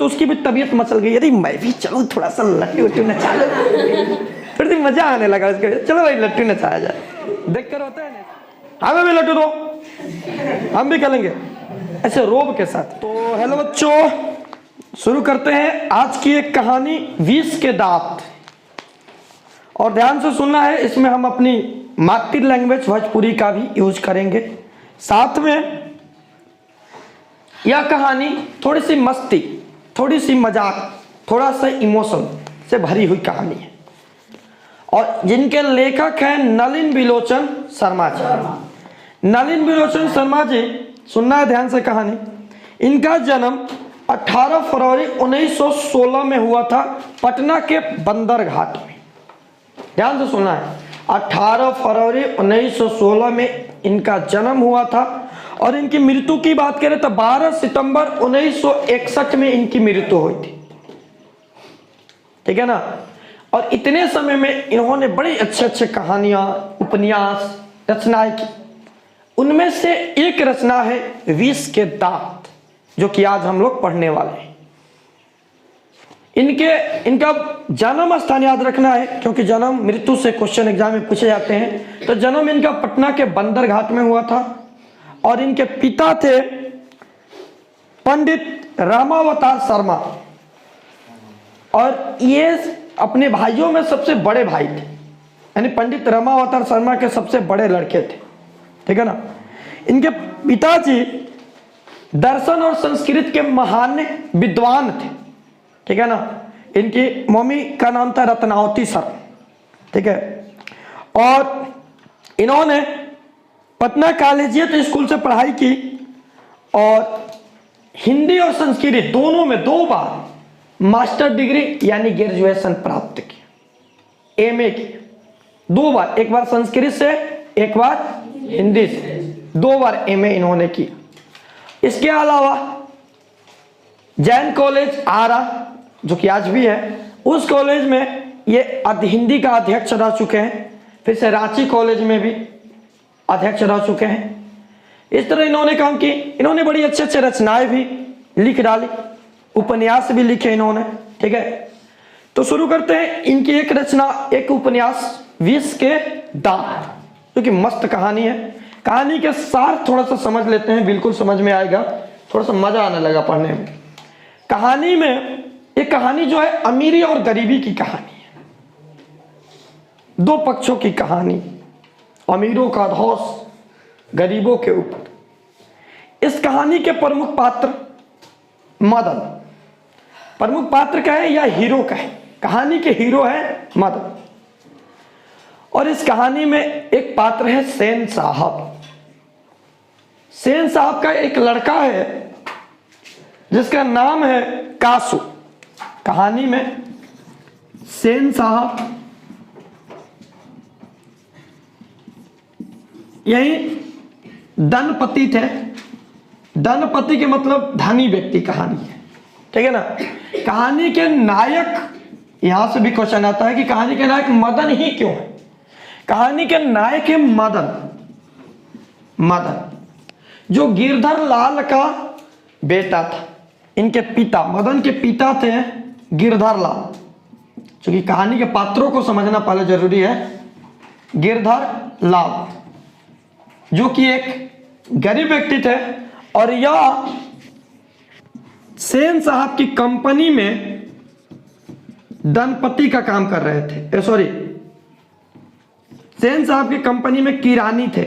तो उसकी भी तबीयत मचल गई, अरे मैं भी चलो थोड़ा सा लट्टू उट्टू नचा लो। फिर भी मजा आने लगा उसके, चलो भाई लट्टू नचाया जाए। देख कर होता है ना, हमें भी लट्टू दो, हम भी खेलेंगे ऐसे रोब के साथ। तो हेलो बच्चों, शुरू करते हैं आज की एक कहानी, विष के दांत। और ध्यान से सुनना है, इसमें हम अपनी मातृ लैंग्वेज भोजपुरी का भी यूज करेंगे। साथ में यह कहानी थोड़ी सी मस्ती, थोड़ी सी मजाक, थोड़ा सा इमोशन से भरी हुई कहानी है, और जिनके लेखक हैं नलिन बिलोचन शर्मा जी। नलिन बिलोचन शर्मा जी, सुनना है ध्यान से कहानी। इनका जन्म 18 फरवरी 1916 में हुआ था, पटना के बंदरघाट में। ध्यान से सुनना है, 18 फरवरी 1916 में इनका जन्म हुआ था, और इनकी मृत्यु की बात करें तो 12 सितंबर 1961 में इनकी मृत्यु हुई थी। ठीक है ना। और इतने समय में इन्होंने बड़े अच्छे अच्छे कहानियां, उपन्यास, रचनाएं की। उनमें से एक रचना है विष के दांत, जो कि आज हम लोग पढ़ने वाले हैं। इनका जन्म स्थान याद रखना है, क्योंकि जन्म मृत्यु से क्वेश्चन एग्जाम में पूछे जाते हैं। तो जन्म इनका पटना के बंदरघाट में हुआ था, और इनके पिता थे पंडित रामावतार शर्मा, और ये अपने भाइयों में सबसे बड़े भाई थे, यानी पंडित रामावतार शर्मा के सबसे बड़े लड़के थे। ठीक है ना। इनके पिताजी दर्शन और संस्कृत के महान विद्वान थे। ठीक है ना। इनकी मम्मी का नाम था रत्नावती सर। ठीक है। और इन्होंने पटना कॉलेजिएट स्कूल से पढ़ाई की, और हिंदी और संस्कृत दोनों में 2 बार मास्टर डिग्री यानी ग्रेजुएशन प्राप्त की, एमए की 2 बार, एक बार संस्कृत से, एक बार हिंदी से, 2 बार एमए इन्होंने की। इसके अलावा जैन कॉलेज आरा, जो कि आज भी है, उस कॉलेज में ये हिंदी का अध्यक्ष रह चुके हैं। फिर से रांची कॉलेज में भी अध्यक्ष रह चुके हैं। इस तरह इन्होंने काम की। इन्होंने बड़ी अच्छे अच्छे रचनाएं भी लिख डाली, उपन्यास भी लिखे इन्होंने। ठीक है। तो शुरू करते हैं इनकी एक रचना, एक उपन्यास, विष के दांत, जो कि मस्त कहानी है। कहानी के सार थोड़ा सा समझ लेते हैं, बिल्कुल समझ में आएगा, थोड़ा सा मजा आने लगा पढ़ने में। कहानी में, एक कहानी जो है अमीरी और गरीबी की कहानी है, 2 पक्षों की कहानी, अमीरों का धौंस गरीबों के ऊपर। इस कहानी के प्रमुख पात्र मदन, प्रमुख पात्र का है या हीरो का है? कहानी के हीरो है मदन। और इस कहानी में एक पात्र है सेन साहब। सेन साहब का एक लड़का है जिसका नाम है कासू। कहानी में सेन साहब यही धनपति थे। धनपति के मतलब धनी व्यक्ति कहानी है। ठीक है ना। कहानी के नायक, यहां से भी क्वेश्चन आता है कि कहानी के नायक मदन ही क्यों है? कहानी के नायक है मदन। मदन जो गिरधर लाल का बेटा था। इनके पिता, मदन के पिता थे गिरधर लाल। क्योंकि कहानी के पात्रों को समझना पहले जरूरी है। गिरधर लाल जो कि एक गरीब व्यक्ति थे, और यह सेन साहब की कंपनी में धनपति का काम कर रहे थे। सॉरी, सेन साहब की कंपनी में किरानी थे।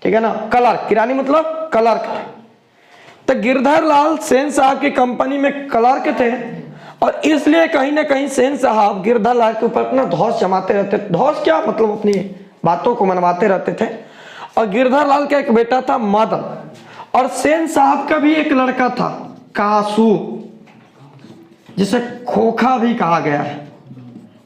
ठीक है ना। क्लर्क, किरानी मतलब क्लर्क थे। तो गिरधर लाल सेन साहब की कंपनी में क्लर्क थे, और इसलिए कहीं ना कहीं सेन साहब गिरधर लाल के ऊपर अपना धौंस जमाते रहते। धौंस क्या मतलब? अपनी बातों को मनवाते रहते थे। और गिरधर लाल का एक बेटा था मदन, और सेन साहब का भी एक लड़का था कासू, जिसे खोखा भी कहा गया है।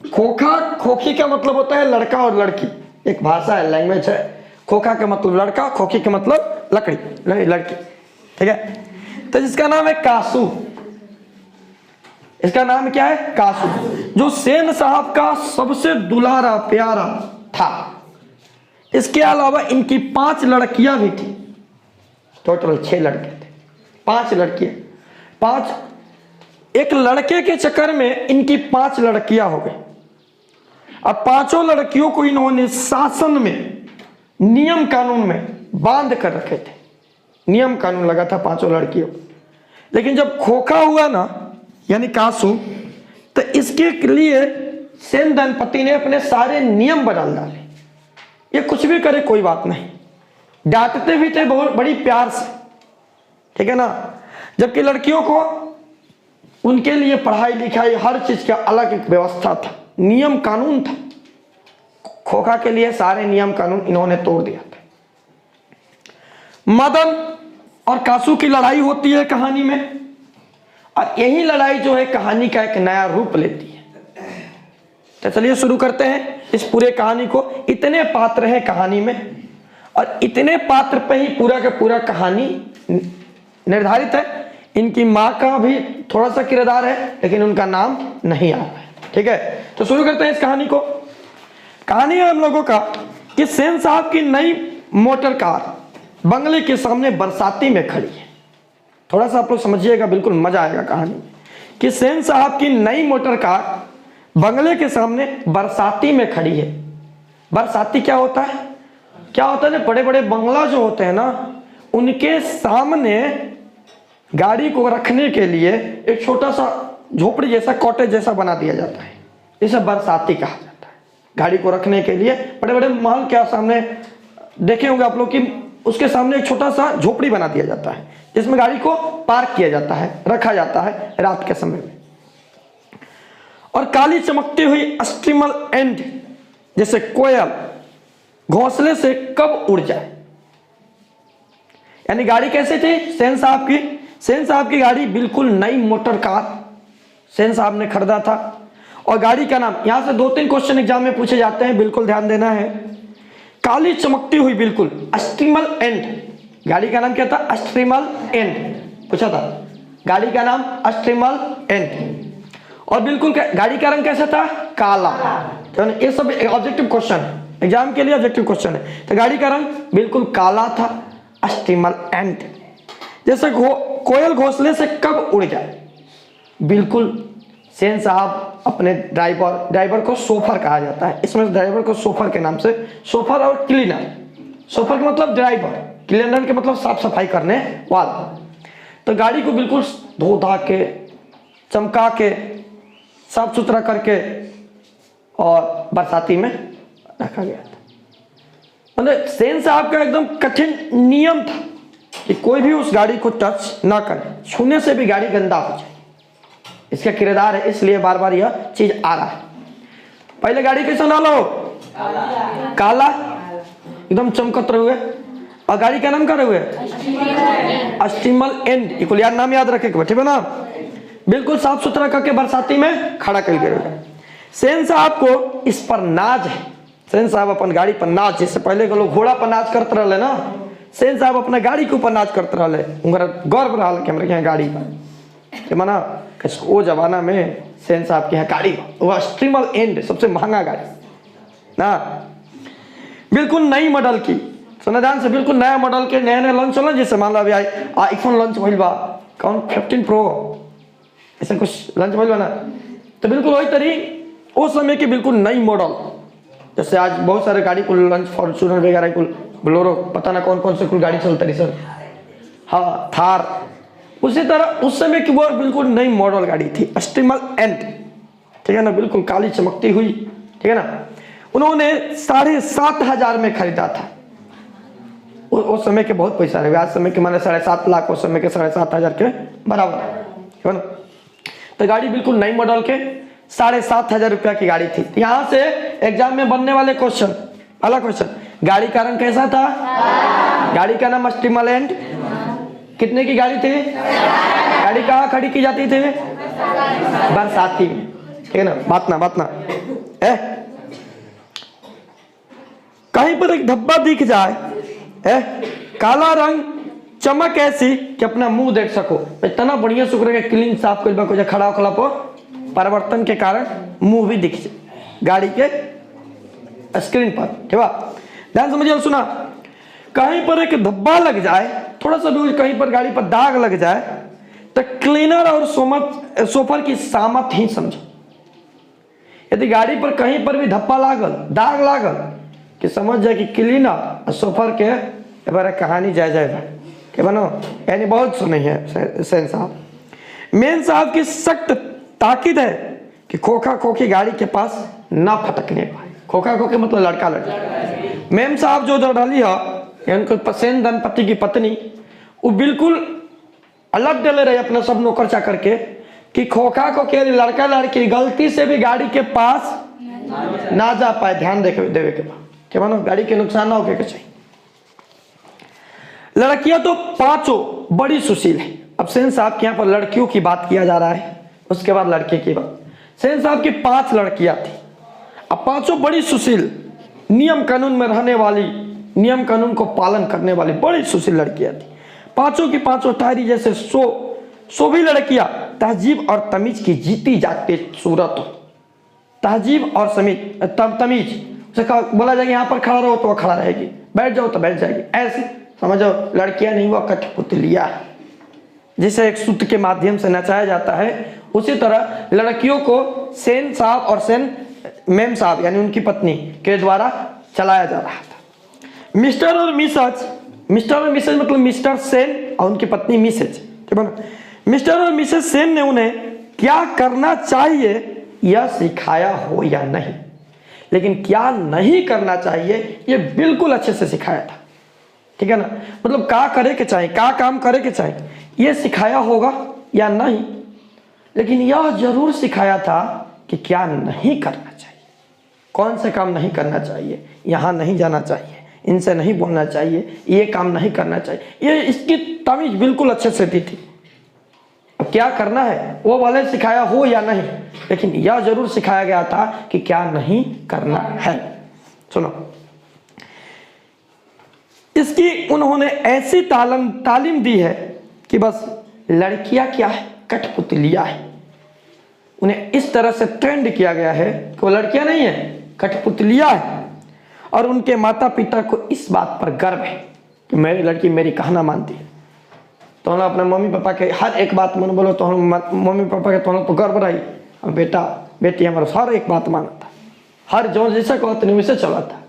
खोखा, खोखी का मतलब होता है लड़का और लड़की, एक भाषा है, लैंग्वेज है। खोखा का मतलब लड़का, खोखी का मतलब लकड़ी, लड़की। ठीक है। तो जिसका नाम है कासू, इसका नाम क्या है? कासू, जो सेन साहब का सबसे दुलारा प्यारा था। इसके अलावा इनकी 5 लड़कियां भी थी, टोटल 6 लड़के थे। 5 लड़कियां, 5, एक लड़के के चक्कर में इनकी 5 लड़कियां हो गई। अब 5 लड़कियों को इन्होंने शासन में, नियम कानून में बांध कर रखे थे। नियम कानून लगा था 5 लड़कियों। लेकिन जब खोखा हुआ ना, यानी कासू, तो इसके लिए सेन दंपति ने अपने सारे नियम बदल डाले। ये कुछ भी करे कोई बात नहीं, डांटते भी थे बहुत बड़ी प्यार से, ठीक है ना। जबकि लड़कियों को उनके लिए पढ़ाई लिखाई हर चीज का अलग एक व्यवस्था था, नियम कानून था। खोखा के लिए सारे नियम कानून इन्होंने तोड़ दिया था। मदन और कासू की लड़ाई होती है कहानी में, और यही लड़ाई जो है कहानी का एक नया रूप लेती है। तो चलिए शुरू करते हैं इस पूरे कहानी को। इतने पात्र हैं कहानी में, और इतने पात्र पे ही पूरा का पूरा कहानी निर्धारित है। इनकी माँ का भी थोड़ा सा किरदार है, लेकिन उनका नाम नहीं आता है, ठीक है। तो शुरू करते हैं इस कहानी को। कहानी है हम लोगों का कि सेन साहब की नई मोटर कार बंगले के सामने बरसाती में खड़ी है। थोड़ा सा आप लोग समझिएगा, बिल्कुल मजा आएगा कहानी में। कि सेन साहब की नई मोटर कार बंगले के सामने बरसाती में खड़ी है। बरसाती क्या होता है? क्या होता है ना, बड़े बड़े बंगला जो होते हैं ना, उनके सामने गाड़ी को रखने के लिए एक छोटा सा झोपड़ी जैसा, कॉटेज जैसा बना दिया जाता है। इसे बरसाती कहा जाता है। गाड़ी को रखने के लिए बड़े बड़े महल के सामने देखे होंगे आप लोग कि उसके सामने एक छोटा सा झोपड़ी बना दिया जाता है, जिसमें गाड़ी को पार्क किया जाता है, रखा जाता है रात के समय में। और काली चमकती हुई स्ट्रीमल एंड जैसे कोयल घोंसले से कब उड़ जाए। यानी गाड़ी कैसे थी सेन साहब की? सेन साहब की गाड़ी बिल्कुल नई मोटर कार सेन साहब ने खरीदा था। और गाड़ी का नाम, यहां से 2-3 क्वेश्चन एग्जाम में पूछे जाते हैं, बिल्कुल ध्यान देना है। काली चमकती हुई बिल्कुल स्ट्रीमल एंड, गाड़ी का नाम क्या था? स्ट्रीमल एंड पूछा था, गाड़ी का नाम स्ट्रीमल एंड। और बिल्कुल गाड़ी का रंग कैसा था? काला। तो ये सब ऑब्जेक्टिव क्वेश्चन है, एग्जाम के लिए ऑब्जेक्टिव क्वेश्चन है। तो गाड़ी का रंग बिल्कुल काला था, स्ट्रीमल एंड। जैसे कोयल घोंसले से कब उड़ जाए। बिल्कुल सेन साहब अपने ड्राइवर को सोफर कहा जाता है, इसमें ड्राइवर को सोफर के नाम से, सोफर और क्लीनर, सोफर का मतलब ड्राइवर, क्लीनर के मतलब साफ सफाई करने वाला। तो गाड़ी को बिल्कुल धो धा के, चमका के, साफ सुथरा करके और बरसाती में रखा गया था। मतलब सेन साहब का एकदम कठिन नियम था कि कोई भी उस गाड़ी को टच ना करे, छूने से भी गाड़ी गंदा हो जाए। इसका किरदार है, इसलिए बार बार यह चीज आ रहा है। पहले गाड़ी कैसा डालो? काला, एकदम चमकत रहे हुए। और गाड़ी का नाम क्या रहे? स्ट्रीमल एंड। इकुल यार नाम याद रखे, ठीक है ना। बिल्कुल साफ सुथरा करके बरसाती में खड़ा कर गए। सेन साहब को इस पर नाज है। सेन साहब अपन गाड़ी पर नाज, जिससे पहले के लोग घोड़ा पर नाज करते रहे ना, सेन साहब अपना गाड़ी के ऊपर नाच करते रहे। उनका गर्व रहा कि हमारे यहाँ गाड़ी पर, माना वो जमाना में सेन साहब के यहाँ गाड़ी, वो स्ट्रीमल एंड सबसे महंगा गाड़ी ना, बिल्कुल नई मॉडल की, सुना ध्यान से, बिल्कुल नया मॉडल के नए नए लॉन्च होला। जैसे मान लो अभी आईफोन लॉन्च भइल बा, कौन 15 प्रो ऐसा कुछ लॉन्च भइल बा ना, तो बिल्कुल वही तरी उस समय की बिल्कुल नई मॉडल। जैसे आज बहुत सारे गाड़ी को लॉन्च, फॉर्च्यूनर वगैरह कुल, बोलेरो, पता ना कौन कौन से कुल गाड़ी चलता रही सर, हाँ थार, उसी तरह उस समय की वो बिल्कुल नई मॉडल गाड़ी थी, स्ट्रीमल एंड, ठीक है ना, बिल्कुल काली चमकती हुई, ठीक है ना। उन्होंने 7,500 में खरीदा था। उस समय के बहुत पैसा रहे, आज समय के माने 7.5 लाख, उस समय के 7,500 के बराबर है ना। तो गाड़ी बिल्कुल नई मॉडल के 7,500 रुपया की गाड़ी थी। यहाँ से एग्जाम में बनने वाले क्वेश्चन, पहला क्वेश्चन, गाड़ी का रंग कैसा था? गाड़ी का नाम स्ट्रीमल एंड। कितने की गाड़ी थी? गाड़ी कहाँ खड़ी की जाती थी? बरसाती में, ठीक है ना। बात ना कहीं पर एक धब्बा दिख जाए, काला रंग, चमक ऐसी कि अपना मुंह देख सको, इतना बढ़िया शुक्र है क्लीन साफ कर को खड़ा होखला पर परिवर्तन के कारण मुंह भी दिख जाए गाड़ी के स्क्रीन पर, ठीक है। ध्यान समझिए, सुना, कहीं पर एक धब्बा लग जाए थोड़ा सा भी कहीं पर गाड़ी पर दाग लग जाए तो क्लीनर और सोफर की सामत ही समझो। यदि गाड़ी पर कहीं पर भी धप्पा लागल, दाग लागल, कि समझ जाए कि क्लीनर और सोफर के बारे कहानी जाए जाएगा कि बनो, यानी बहुत सुनी है सेन साहब। मेम साहब की सख्त ताकीद है कि खोखा खोखी गाड़ी के पास ना फटकने पाए। खोखा खोखी मतलब लड़का लड़की। मेम साहब जो डली है उनको पसंद दंपति की पत्नी, वो बिल्कुल अलग डले रहे अपने सब नौकर चाकर के कि खोखा खोखी लड़का लड़की गलती से भी गाड़ी के पास ना जा पाए, ध्यान देवे के बाद क्या मानो गाड़ी के नुकसान ना होके चाहिए। लड़कियां तो पांचों बड़ी सुशील है। अब सेन साहब के यहाँ पर लड़कियों की बात किया जा रहा है, उसके बाद लड़के की बात। सेन साहब की 5 लड़कियां थी, अब पांचों बड़ी सुशील, नियम कानून में रहने वाली, नियम कानून को पालन करने वाली बड़ी सुशील लड़कियां थी। पांचों की पांचों तारी जैसे सो भी लड़कियां तहजीब और तमीज की जीती जागती सूरत हो। तहजीब और तमीज उसे बोला जाएगा यहाँ पर खड़ा रहो तो खड़ा रहेगी, बैठ जाओ तो बैठ जाएगी, ऐसे समझो। लड़कियां नहीं, वो कठपुतलियां है जिसे एक सूत्र के माध्यम से नचाया जाता है। उसी तरह लड़कियों को सेन साहब और सेन मेम साहब यानी उनकी पत्नी के द्वारा चलाया जा रहा था। मिस्टर और मिसेज मतलब मिस्टर सेन और उनकी पत्नी मिसेज। मिस्टर और मिसेज सेन ने उन्हें क्या करना चाहिए यह सिखाया हो या नहीं, लेकिन क्या नहीं करना चाहिए ये बिल्कुल अच्छे से सिखाया था, ठीक है ना। मतलब क्या करे के चाहिए, क्या काम करे के चाहिए ये सिखाया होगा या नहीं, लेकिन यह जरूर सिखाया था कि क्या नहीं करना चाहिए, कौन से काम नहीं करना चाहिए, यहाँ नहीं जाना चाहिए, इनसे नहीं बोलना चाहिए, ये काम नहीं करना चाहिए, ये इसकी तमीज बिल्कुल अच्छे से दी थी। अब क्या करना है वो भले सिखाया हो या नहीं, लेकिन यह जरूर सिखाया गया था कि क्या नहीं करना है। सुनो, इसकी उन्होंने ऐसी तालीम दी है कि बस लड़कियां क्या है, कठपुतलियां है। उन्हें इस तरह से ट्रेंड किया गया है कि वो लड़कियां नहीं है, कठपुतलियां है। और उनके माता पिता को इस बात पर गर्व है कि मेरी लड़की मेरी कहना मानती है। तो हम अपने मम्मी पापा के हर एक बात मन बोलो तो हम मम्मी पापा के तो गर्व रही, और बेटा बेटी हमारा हर एक बात माना था, हर जो जैसे कहते नहीं वैसे चला था।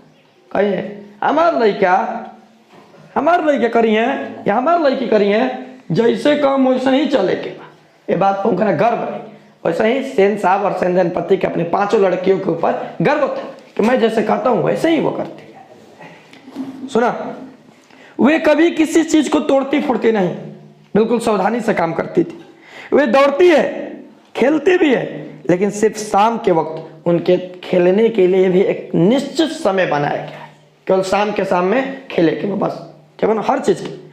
कहिए हमार लड़का करी है या हमार लड़की करी है, जैसे काम वैसे ही चले के ये बात पर उनका गर्व है। वैसे ही सेन साहब और सेन दंपति के अपने 5 लड़कियों के ऊपर गर्व था कि मैं जैसे कहता हूं वैसे ही वो करती है। सुना, वे कभी किसी चीज को तोड़ती फोड़ती नहीं, बिल्कुल सावधानी से काम करती थी। वे दौड़ती है, खेलती भी है, लेकिन सिर्फ शाम के वक्त उनके खेलने के लिए भी एक निश्चित समय बनाया गया है। केवल शाम के शाम में खेले के बस, ठीक है ना, हर चीज की।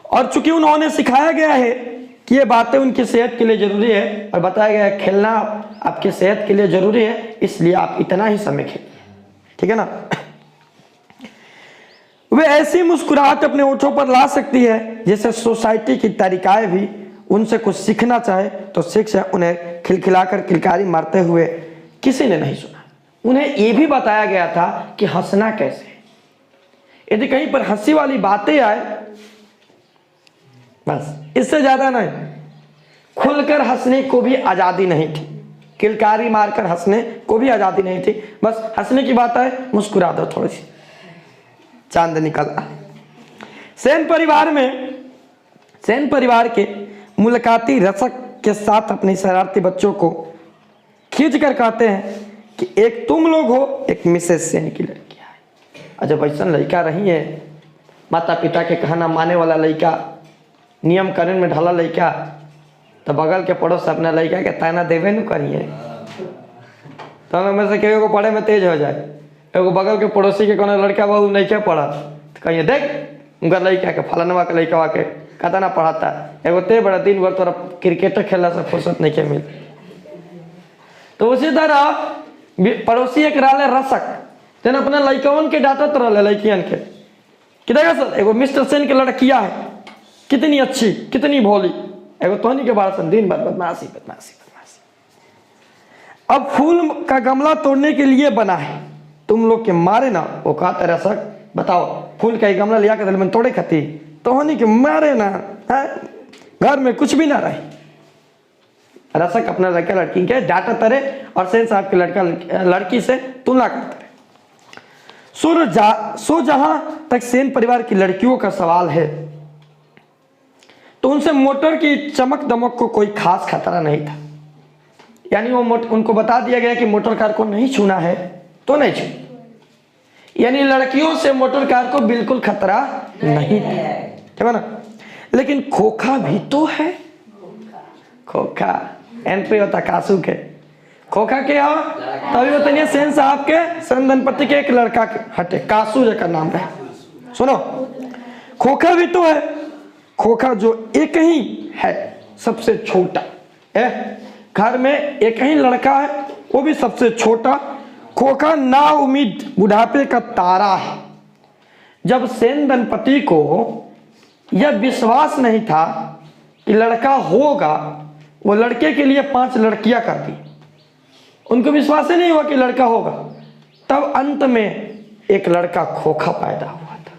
और चूंकि उन्होंने सिखाया गया है कि ये बातें उनकी सेहत के लिए जरूरी है, और बताया गया है खेलना आपकी सेहत के लिए जरूरी है, इसलिए आप इतना ही समय खेलिए, ठीक है ना। वे ऐसी मुस्कुराहट अपने ओठों पर ला सकती है जैसे सोसाइटी की तरीकाएं भी उनसे कुछ सीखना चाहे तो सीख से उन्हें खिलखिलाकर किलकारी मारते हुए किसी ने नहीं सुना। उन्हें यह भी बताया गया था कि हंसना कैसे है। यदि कहीं पर हंसी वाली बातें आए बस, इससे ज्यादा नहीं। खुलकर हंसने को भी आजादी नहीं थी, किलकारी मारकर हंसने को भी आजादी नहीं थी। बस हंसने की बात आए मुस्कुरा दो, थोड़ी सी चांद निकला। सेन परिवार के मुलाकाती रसक के साथ अपने शरारती बच्चों को खींच कर कहते हैं कि एक तुम लोग हो, एक मिसेस सेन की लड़कियां है। और जब ऐसा लड़का रही है, माता पिता के कहना माने वाला लड़का, नियम कानून में ढला लड़का, तो बगल के पड़ोस अपना लड़का के ताना देवे न करिए। तो हम में से केहू को पढ़े में तेज हो जाए, एगो बगल के पड़ोसी के कोनो लड़का बहु नहीं क्या पढ़ा तो कहिए देख उनका लड़का के फलानवा के लड़का के कहता ना पढ़ाता, एगो ते बड़ा दिन भर तोरा क्रिकेट खेला से फुर्सत नहीं के मिल। तो उसी तरह पड़ोसी एक रहले रसक, तेन अपने लड़कवन के डांटत रहले लड़कियन के कि देखा सर एगो मिस्टर सेन के लड़किया है, कितनी अच्छी कितनी भोली, एगो तोहनी के बार दिन भर बदमाशी बदमाशी बदमाशी। अब फूल का गमला तोड़ने के लिए बना है, तुम लोग के मारे ना वो कहते रसक, बताओ फूल का गमला लिया के दिल में तोड़े खाती तो होने के मारे ना घर में कुछ भी ना रहे। रसक अपना लड़का लड़की के डाटा तरे और सेन साहब के लड़का लड़की से तुलना करते रहे। सो जहां तक सेन परिवार की लड़कियों का सवाल है तो उनसे मोटर की चमक दमक को कोई खास खतरा नहीं था। यानी वो उनको बता दिया गया कि मोटर कार को नहीं छूना है तो नहीं छू, यानी लड़कियों से मोटर कार को बिल्कुल खतरा नहीं था, ठीक है ना। लेकिन खोखा भी तो है, खोखा एंट्री होता कासू के, खोखा के तभी बताइए सेन साहब के सेन दंपति के एक लड़का के हटे कासू जगह नाम है। सुनो, खोखा भी तो है, खोखा जो एक ही है सबसे छोटा है, घर में एक ही लड़का है वो भी सबसे छोटा। खोखा ना उम्मीद बुढ़ापे का तारा है। जब सेन दंपति को यह विश्वास नहीं था कि लड़का होगा, वो लड़के के लिए 5 लड़कियां कर दी, उनको विश्वास ही नहीं हुआ कि लड़का होगा। तब अंत में एक लड़का खोखा पैदा हुआ था,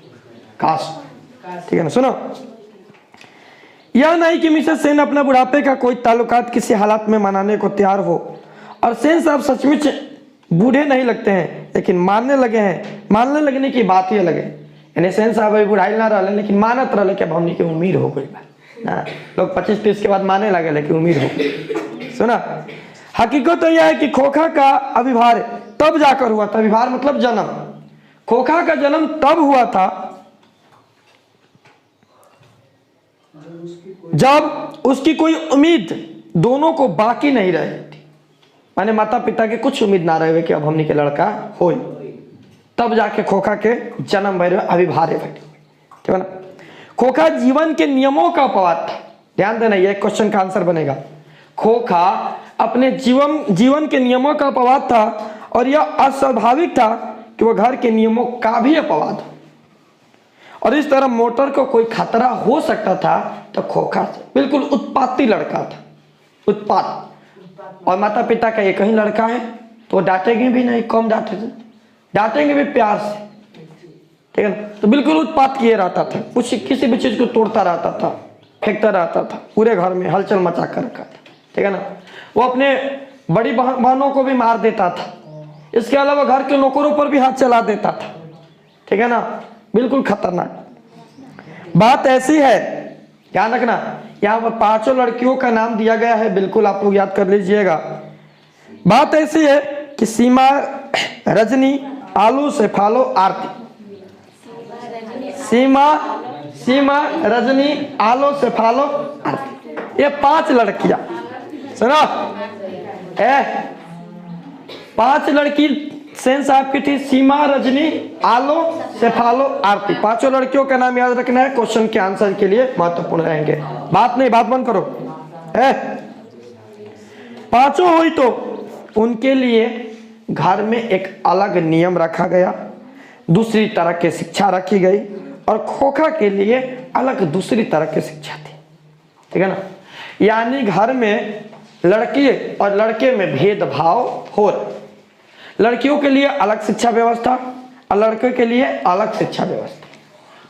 कासू, ठीक है ना। सुनो, यह नहीं कि मिसेस सेन अपना बुढ़ापे का कोई ताल्लुकात किसी हालात में मनाने को तैयार हो, और सेन साहब सचमुच बूढ़े नहीं लगते हैं, लेकिन मानने लगे हैं। मानने लगने की बात ही अलग है, यानी सेन साहब अभी बुढ़ाई ना रहे लेकिन मानत रहे कि अब हमने की उम्मीद हो गई ना, लोग 25-30 के बाद मानने लगे लेकिन उम्मीद हो गई। सुना, हकीकत तो यह है कि खोखा का अविभार तब जाकर हुआ था, अविभार मतलब जन्म, खोखा का जन्म तब हुआ था जब उसकी कोई उम्मीद दोनों को बाकी नहीं रही थी, माने माता पिता के कुछ उम्मीद ना रहे कि अब हमने के लड़का हो, तब जाके खोखा के जन्म भर अविभारे बैठे, ठीक है ना। खोखा जीवन के नियमों का अपवाद था। ध्यान देना, यह क्वेश्चन का आंसर बनेगा। खोखा अपने जीवन के नियमों का अपवाद था, और यह अस्वाभाविक था कि वह घर के नियमों का भी अपवाद हो, और इस तरह मोटर को कोई खतरा हो सकता था तो खोखा बिल्कुल उत्पाती लड़का था, उत्पात। और माता पिता का एक ही लड़का है तो डांटेंगे भी नहीं, कम डांटेंगे भी प्यार से, ठीक है ना। तो बिल्कुल उत्पात किए रहता था, कुछ किसी भी चीज को तोड़ता रहता था, फेंकता रहता था, पूरे घर में हलचल मचा कर रखा था, ठीक है ना। वो अपने बड़ी बहनों को भी मार देता था, इसके अलावा घर के नौकरों पर भी हाथ चला देता था, ठीक है ना। बिल्कुल खतरनाक बात ऐसी है, ध्यान रखना। यहाँ पर 5 लड़कियों का नाम दिया गया है, बिल्कुल आप लोग याद कर लीजिएगा। बात ऐसी है कि सीमा, रजनी, आलू, सेफालो, आरती। सीमा, रजनी, आलो, सेफालो, आरती, ये 5 लड़कियां। सुनो, 5 लड़की सेन साहब की थी, सीमा, रजनी, आलो, सेफालो, आरती। 5 लड़कियों का नाम याद रखना है, क्वेश्चन के आंसर के लिए महत्वपूर्ण रहेंगे। बात बंद करो। 5 हुई तो उनके लिए घर में एक अलग नियम रखा गया, दूसरी तरह की शिक्षा रखी गई, और खोखा के लिए अलग दूसरी तरह की शिक्षा थी, ठीक है ना। यानी घर में लड़की और लड़के में भेदभाव हो रहा, लड़कियों के लिए अलग शिक्षा व्यवस्था और लड़कों के लिए अलग शिक्षा व्यवस्था।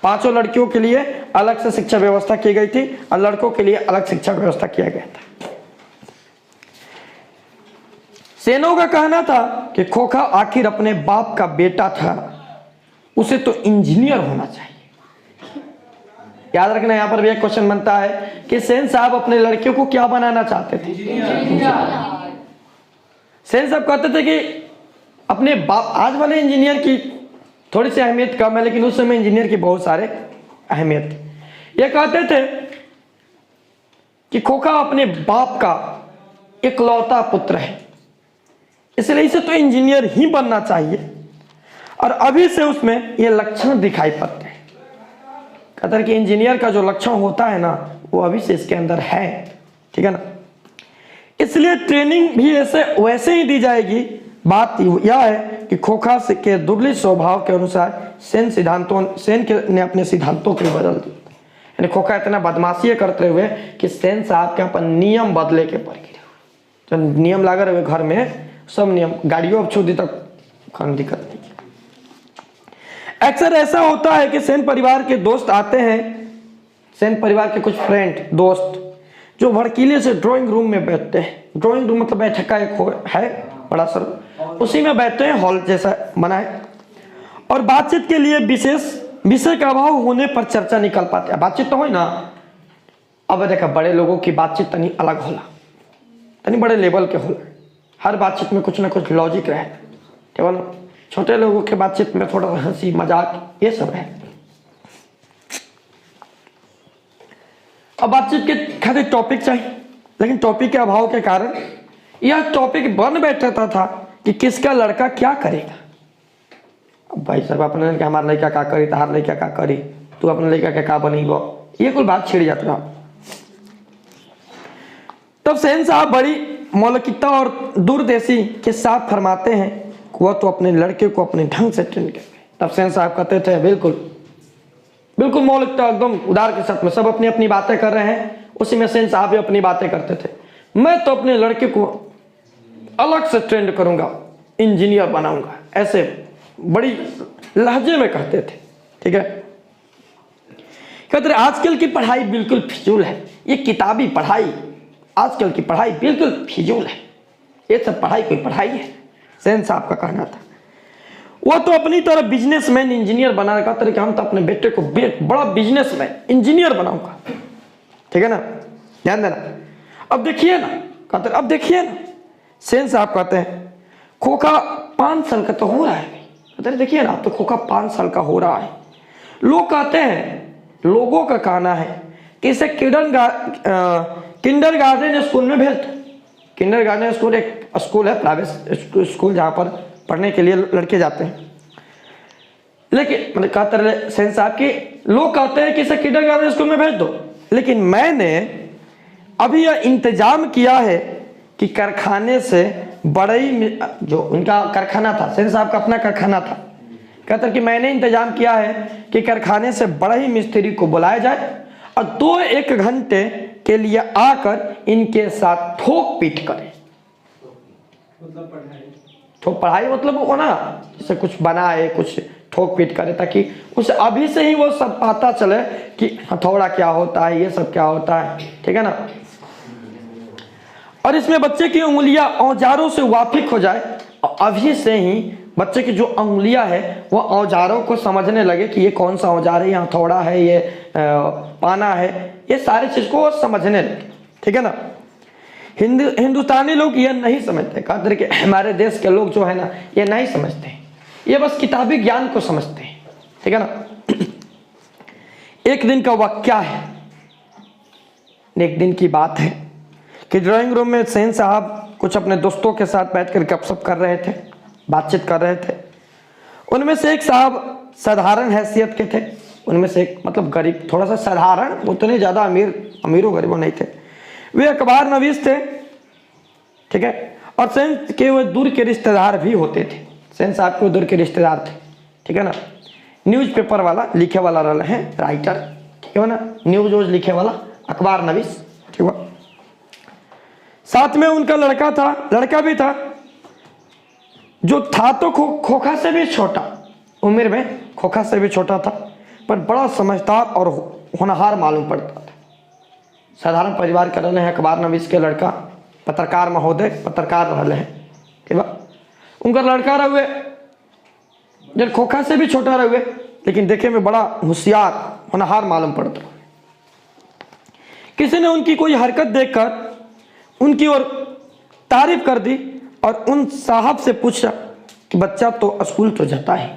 5 लड़कियों के लिए अलग से शिक्षा व्यवस्था की गई थी और लड़कों के लिए अलग शिक्षा व्यवस्था किया गया था। सेनों का कहना था कि खोखा आखिर अपने बाप का बेटा था, उसे तो इंजीनियर होना चाहिए। याद रखना, यहां पर भी एक क्वेश्चन बनता है कि सेन साहब अपने लड़कियों को क्या बनाना चाहते थे? सेन साहब कहते थे कि अपने बाप, आज वाले इंजीनियर की थोड़ी सी अहमियत कम है, लेकिन उस समय इंजीनियर की बहुत सारे अहमियत थी। ये कहते थे कि खोखा अपने बाप का इकलौता पुत्र है, इसलिए इसे तो इंजीनियर ही बनना चाहिए, और अभी से उसमें ये लक्षण दिखाई पड़ते हैं। कहते हैं कि इंजीनियर का जो लक्षण होता है ना, वो अभी से इसके अंदर है, ठीक है ना। इसलिए ट्रेनिंग भी ऐसे वैसे ही दी जाएगी। बात यह है कि खोखा के दुर्लभ स्वभाव के अनुसार सेन ने अपने सिद्धांतों को बदल दिया। यानी खोखा इतना बदमाशी करते हुए कि सेन साहब के अपन नियम बदले के पड़ गए, जो नियम लगा रहे घर में सब नियम, गाड़ियों अब छू दी तक दिक्कत नहीं। अक्सर ऐसा होता है कि सेन परिवार के दोस्त आते हैं सेन परिवार के कुछ फ्रेंड दोस्त जो भड़कीले से ड्राइंग रूम में बैठते हैं। ड्राइंग रूम मतलब बैठक का एक है बड़ा सर, उसी में बैठते हैं, हॉल जैसा बना है, और बातचीत के लिए विशेष विषय का अभाव होने पर चर्चा निकल पाते हैं। बातचीत तो हो ना, अब देखा बड़े लोगों की बातचीत तनी अलग होला, तनी बड़े लेवल के होला, हर बातचीत में कुछ ना कुछ लॉजिक रहे, केवल छोटे लोगों के बातचीत में थोड़ा हंसी मजाक ये सब है। अब बातचीत के खातिर टॉपिक चाहिए, लेकिन टॉपिक के अभाव के कारण यह टॉपिक बन बैठता था कि किसका लड़का क्या करेगा। अब भाई साहब अपने लड़का हमारा लड़का क्या करी, तहार लड़का क्या करी, तू अपने लड़का के क्या बनेगो, ये कुल बात छिड़ जाता रहा। तब सेन साहब बड़ी मौलिकता और दूरदेशी के साथ फरमाते हैं वह तो अपने लड़के को अपने ढंग से ट्रेन करे। तब सेन साहब कहते थे बिल्कुल बिल्कुल मौलिकता एकदम उदार के साथ में, सब अपनी अपनी बातें कर रहे हैं, उसी में सेन साहब भी अपनी बातें करते थे। मैं तो अपने लड़के को अलग से ट्रेंड करूंगा, इंजीनियर बनाऊंगा, ऐसे बड़ी लहजे में कहते थे। ठीक है, कहते आजकल की पढ़ाई बिल्कुल फिजूल है, ये किताबी पढ़ाई आजकल की पढ़ाई बिल्कुल फिजूल है, ये सब पढ़ाई कोई पढ़ाई है, सेन साहब का कहना था। वो तो अपनी तरह बिजनेसमैन इंजीनियर बनाने का तरीका, हम तो अपने बेटे को बड़ा बिजनेसमैन इंजीनियर बनाऊंगा। ठीक है ना, ध्यान देना। अब देखिए ना, कहते अब देखिए ना, सेन साहब कहते हैं खोखा 5 साल का तो हो रहा है। कहते देखिए ना, अब तो खोखा 5 साल का हो रहा है। लोग कहते हैं, लोगों का कहना है कि इसे किंडरगार्टन स्कूल में भेज दो। किंडरगार्टन स्कूल एक स्कूल है, प्राइवेट स्कूल, जहाँ पर पढ़ने के लिए लड़के जाते हैं। लेकिन मतलब कहते रहे सेन साहब की, लोग कहते हैं कि इसे किंडरगार्टन स्कूल में भेज दो, लेकिन मैंने अभी यह इंतजाम किया है कि कारखाने से बड़ई, जो उनका कारखाना था, सेन साहब का अपना कारखाना था, कहते कि मैंने इंतजाम किया है कि कारखाने से बड़ई मिस्त्री को बुलाया जाए और 2-1 घंटे के लिए आकर इनके साथ ठोक पीट करें। तो पढ़ाई मतलब वो ना, जैसे कुछ बनाए, कुछ ठोक पीट करे, ताकि उसे अभी से ही वो सब पता चले कि हथौड़ा क्या होता है, ये सब क्या होता है। ठीक है ना, और इसमें बच्चे की उंगलियां औजारों से वाकिफ हो जाए, और अभी से ही बच्चे की जो उंगलियां है वो औजारों को समझने लगे कि ये कौन सा औजार है, ये हथौड़ा है, ये पाना है, ये सारी चीज को समझने लगे। ठीक है ना, हिंदुस्तानी लोग ये नहीं समझते, कहते कि हमारे देश के लोग जो है ना ये नहीं समझते, ये बस किताबी ज्ञान को समझते हैं। ठीक है ना, एक दिन का वाकया है, एक दिन की बात है कि ड्राइंग रूम में सेन साहब कुछ अपने दोस्तों के साथ बैठकर गपशप कर रहे थे, बातचीत कर रहे थे। उनमें से एक साहब साधारण हैसियत के थे, उनमें से एक मतलब गरीब, थोड़ा सा साधारण, उतने ज़्यादा अमीरों गरीबों नहीं थे, वे अखबार नवीस थे। ठीक है, और सेन के वो दूर के रिश्तेदार भी होते थे, सेन साहब के दूर के रिश्तेदार थे। ठीक है ना, न्यूज़पेपर वाला लिखे वाला रहा है, राइटर, ठीक है ना, न्यूज व्यूज लिखे वाला, अखबार नवीस। ठीक है, साथ में उनका लड़का था, लड़का भी था, जो था तो खोखा से भी छोटा, उम्र में खोखा से भी छोटा था, पर बड़ा समझदार और होनहार मालूम पड़ता था। साधारण परिवार का रहे हैं, अखबार नवीस के लड़का, पत्रकार महोदय, पत्रकार रहे हैं। ठीक है, उनका लड़का रहे जब खोखा से भी छोटा रहे, लेकिन देखे में बड़ा होशियार होनहार मालूम पड़ता। किसी ने उनकी कोई हरकत देखकर उनकी ओर तारीफ कर दी और उन साहब से पूछा कि बच्चा तो स्कूल तो जाता है।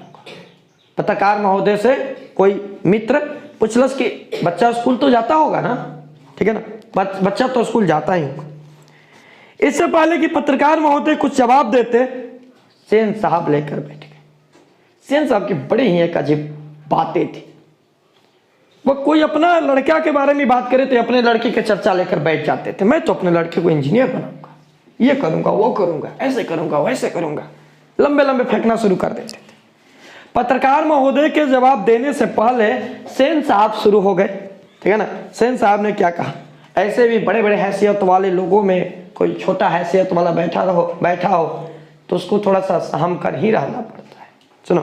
पत्रकार महोदय से कोई मित्र पूछलस कि बच्चा स्कूल तो जाता होगा ना। ठीक है ना, बच्चा तो स्कूल जाता ही होगा। इससे पहले कि पत्रकार महोदय कुछ जवाब देते, सेन साहब लेकर बैठ गए। सेन साहब की बड़ी ही एक अजीब बातें थी। वो कोई अपना लड़का के बारे में बात करे तो अपने लड़के की चर्चा लेकर बैठ जाते थे। मैं तो अपने लड़के को इंजीनियर बनाऊंगा, ये करूंगा, वो करूंगा, ऐसे करूंगा, वैसे करूंगा, लंबे लंबे फेंकना शुरू कर देते थे। पत्रकार महोदय के जवाब देने से पहले सेन साहब शुरू हो गए। ठीक है ना, सेन साहब ने क्या कहा, ऐसे भी बड़े बड़े हैसियत वाले लोगों में कोई छोटा हैसियत वाला बैठा हो तो उसको थोड़ा सा सहम कर ही रहना पड़ता है। सुनो,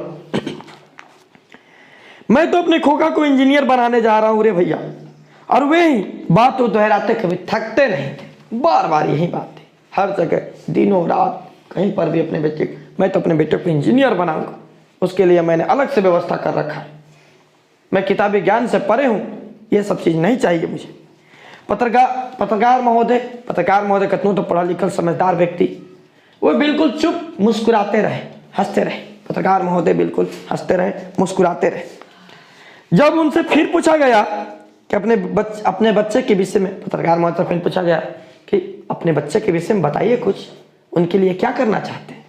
मैं तो अपने खोखा को इंजीनियर बनाने जा रहा हूं रे भैया, और वे ही बात तो दोहराते, कभी थकते नहीं थे, बार बार यही बात थी हर जगह, दिनों रात, कहीं पर भी अपने बेटे, मैं तो अपने बेटे को इंजीनियर बनाऊंगा, उसके लिए मैंने अलग से व्यवस्था कर रखा है, मैं किताबी ज्ञान से परे हूँ, ये सब चीज़ नहीं चाहिए मुझे। पत्रकार महोदय कतनों तो पढ़ा लिखा समझदार व्यक्ति, वो बिल्कुल चुप मुस्कुराते रहे, हंसते रहे। पत्रकार महोदय बिल्कुल हंसते रहे, मुस्कुराते रहे। जब उनसे फिर पूछा गया कि अपने बच्चे के विषय में, पत्रकार महोदय फिर पूछा गया कि अपने बच्चे के विषय में बताइए कुछ, उनके लिए क्या करना चाहते हैं।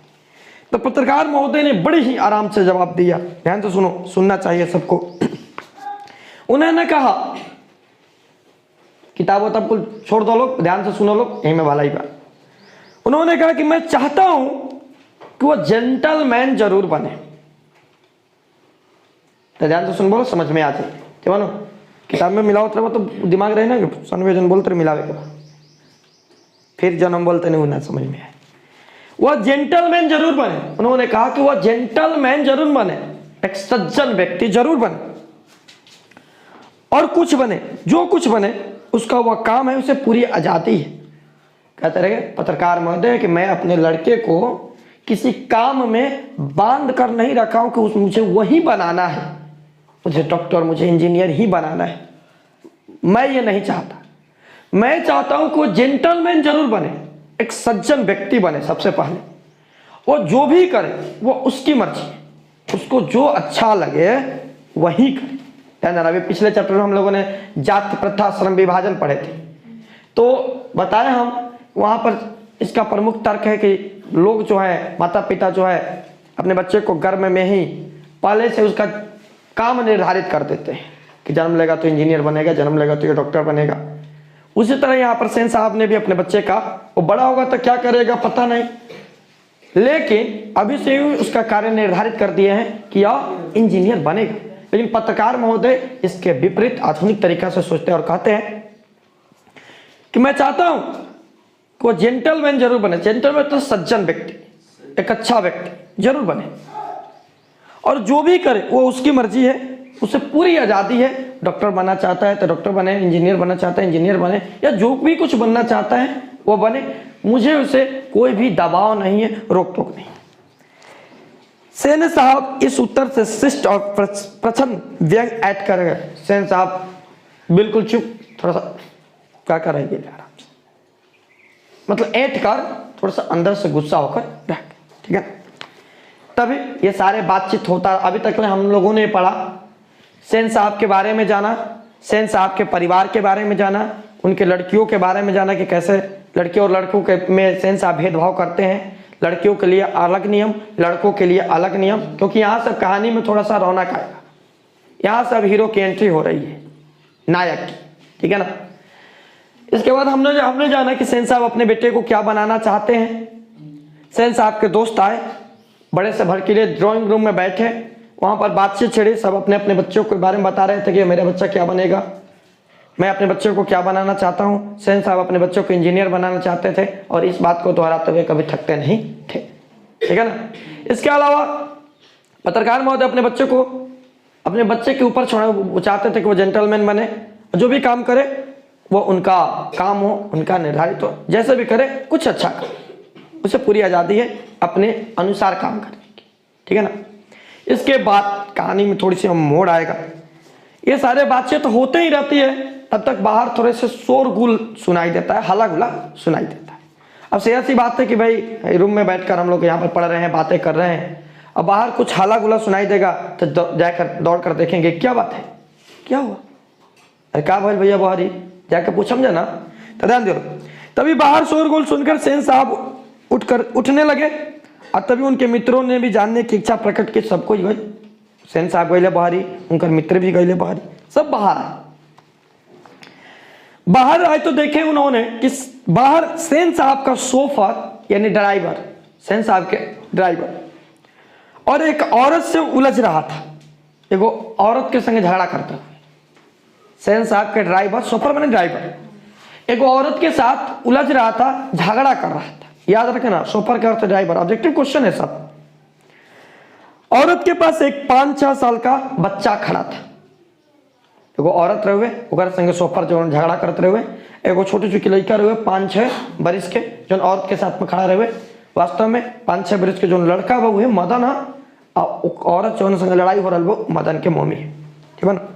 तो पत्रकार महोदय ने बड़े ही आराम से जवाब दिया, ध्यान से सुनो, सुनना चाहिए सबको। उन्होंने कहा, किताबों तब कुल छोड़ दो लोग, ध्यान से सुनो लोग, यही में भलाई बात। उन्होंने कहा कि मैं चाहता हूं कि वो जेंटलमैन जरूर बने। तो ध्यान से सुन, बोलो, समझ में आ जाए। क्या मानो किताब में मिलावट रहो तो दिमाग रहे ना, सनवे जन बोलते मिलावे के बाद फिर जन्म बोलते नहीं होना, समझ में आए। वह जेंटलमैन जरूर बने। उन्होंने कहा कि वह जेंटलमैन जरूर बने, एक सज्जन व्यक्ति जरूर बने, और कुछ बने, जो कुछ बने उसका वह काम है, उसे पूरी आजादी है। कहते रहे पत्रकार महोदय कि मैं अपने लड़के को किसी काम में बांध कर नहीं रखा हूं कि मुझे वही बनाना है, मुझे डॉक्टर, मुझे इंजीनियर ही बनाना है, मैं ये नहीं चाहता। मैं चाहता हूं कि वो जेंटलमैन जरूर बने, एक सज्जन व्यक्ति बने। सबसे पहले वो जो भी करे वो उसकी मर्जी है, उसको जो अच्छा लगे वही करे। अभी पिछले चैप्टर में हम लोगों ने जाति प्रथा श्रम विभाजन पढ़े थे, तो बताया हम वहां पर इसका प्रमुख तर्क है कि लोग जो है, माता पिता जो है, अपने बच्चे को गर्भ में ही पहले से उसका काम निर्धारित कर देते हैं कि जन्म लेगा तो इंजीनियर बनेगा, जन्म लेगा तो ये डॉक्टर बनेगा। उसी तरह यहाँ पर सेन साहब ने भी अपने बच्चे का, वो बड़ा होगा तो क्या करेगा पता नहीं, लेकिन अभी से ही उसका कार्य निर्धारित कर दिए हैं कि यह इंजीनियर बनेगा। लेकिन पत्रकार महोदय इसके विपरीत आधुनिक तरीका से सोचते हैं और कहते हैं कि मैं चाहता हूं कि वो जेंटलमैन जरूर बने। जेंटलमैन तो सज्जन व्यक्ति, एक अच्छा व्यक्ति जरूर बने, और जो भी करे वो उसकी मर्जी है, उसे पूरी आजादी है। डॉक्टर बनना चाहता है तो डॉक्टर बने, इंजीनियर बनना चाहता है इंजीनियर बने, या जो भी कुछ बनना चाहता है वो बने, मुझे उसे कोई भी दबाव नहीं है, रोक टोक नहीं। सेन साहब इस उत्तर से शिष्ट और प्रच्छन्न व्यंग ऐड कर गए। सेन साहब बिल्कुल चुप, थोड़ा सा क्या करेंगे आराम से, मतलब ऐड कर थोड़ा सा अंदर से गुस्सा होकर रह गए, ठीक है। तभी ये सारे बातचीत होता। अभी तक में हम लोगों ने पढ़ा, सेन साहब के बारे में जाना, सेन साहब के परिवार के बारे में जाना, उनके लड़कियों के बारे में जाना कि कैसे लड़के और लड़कों के में सेन साहब भेदभाव करते हैं, लड़कियों के लिए अलग नियम, लड़कों के लिए अलग नियम, क्योंकि यहाँ सब कहानी में थोड़ा सा रौनक आएगा। यहाँ सब हीरो की एंट्री हो रही है, नायक की, ठीक है ना। इसके बाद हमने जाना कि सेन साहब अपने बेटे को क्या बनाना चाहते हैं। सेन साहब के दोस्त आए, बड़े से भड़कीले ड्राइंग रूम में बैठे, वहाँ पर बातचीत छिड़ी, सब अपने अपने बच्चों के बारे में बता रहे थे कि मेरा बच्चा क्या बनेगा, मैं अपने बच्चों को क्या बनाना चाहता हूँ। सेन साहब अपने बच्चों को इंजीनियर बनाना चाहते थे, और इस बात को दोहराते हुए कभी थकते नहीं थे, ठीक है ना। इसके अलावा पत्रकार महोदय अपने बच्चे के ऊपर छोड़े, वो चाहते थे कि वो जेंटलमैन बने, जो भी काम करे वो उनका काम हो, उनका निर्धारित हो, जैसे भी करे कुछ अच्छा करे, उसे पूरी आज़ादी है अपने अनुसार काम करने की, ठीक है ना। इसके बाद कहानी में थोड़ी सी मोड़ आएगा। ये सारे बातचीत तो होते ही रहती है, तब तक बाहर थोड़े से शोरगुल सुनाई देता है, हल्ला गुल्ला सुनाई देता है। अब से ऐसी बात है कि भाई रूम में बैठकर हम लोग यहाँ पर पढ़ रहे हैं, बातें कर रहे हैं, अब बाहर कुछ हल्ला गुल्ला सुनाई देगा तो जाकर दौड़ कर देखेंगे क्या बात है, क्या हुआ, अरे क्या भाई भैया बाहरी जाकर पूछम जाना, तो ध्यान दो। तभी बाहर शोरगुल सुनकर सेन साहब उठने लगे, और तभी उनके मित्रों ने भी जानने की इच्छा प्रकट की। सबको भाई सेन साहब गए बाहरी, उनके मित्र भी गए बाहरी, सब बाहर आए। बाहर आए तो देखे उन्होंने कि बाहर सेन साहब का सोफर यानी ड्राइवर, सेन साहब के ड्राइवर और एक औरत से उलझ रहा था, एक औरत के संग झगड़ा करता। सेन साहब के ड्राइवर, सोफर मैंने ड्राइवर, एक औरत के साथ उलझ रहा था, झगड़ा कर रहा था। याद रखना, सोफर का अर्थ ड्राइवर, ऑब्जेक्टिव क्वेश्चन है सब। औरत के पास एक 5-6 साल का बच्चा खड़ा था, एगो औरत रहे हुए ओकर संगे सोफर जो झगड़ा करते रहे हुए, एगो छोटी चुकी लड़का रहे हुए 5-6 बरिस के जो औरत के साथ में खड़ा रहे हुए। वास्तव में 5-6 बरिस के जो लड़का बा हुए मदन है, और औरत जो संगे लड़ाई हो रहा वो मदन के मम्मी है, ठीक है ना।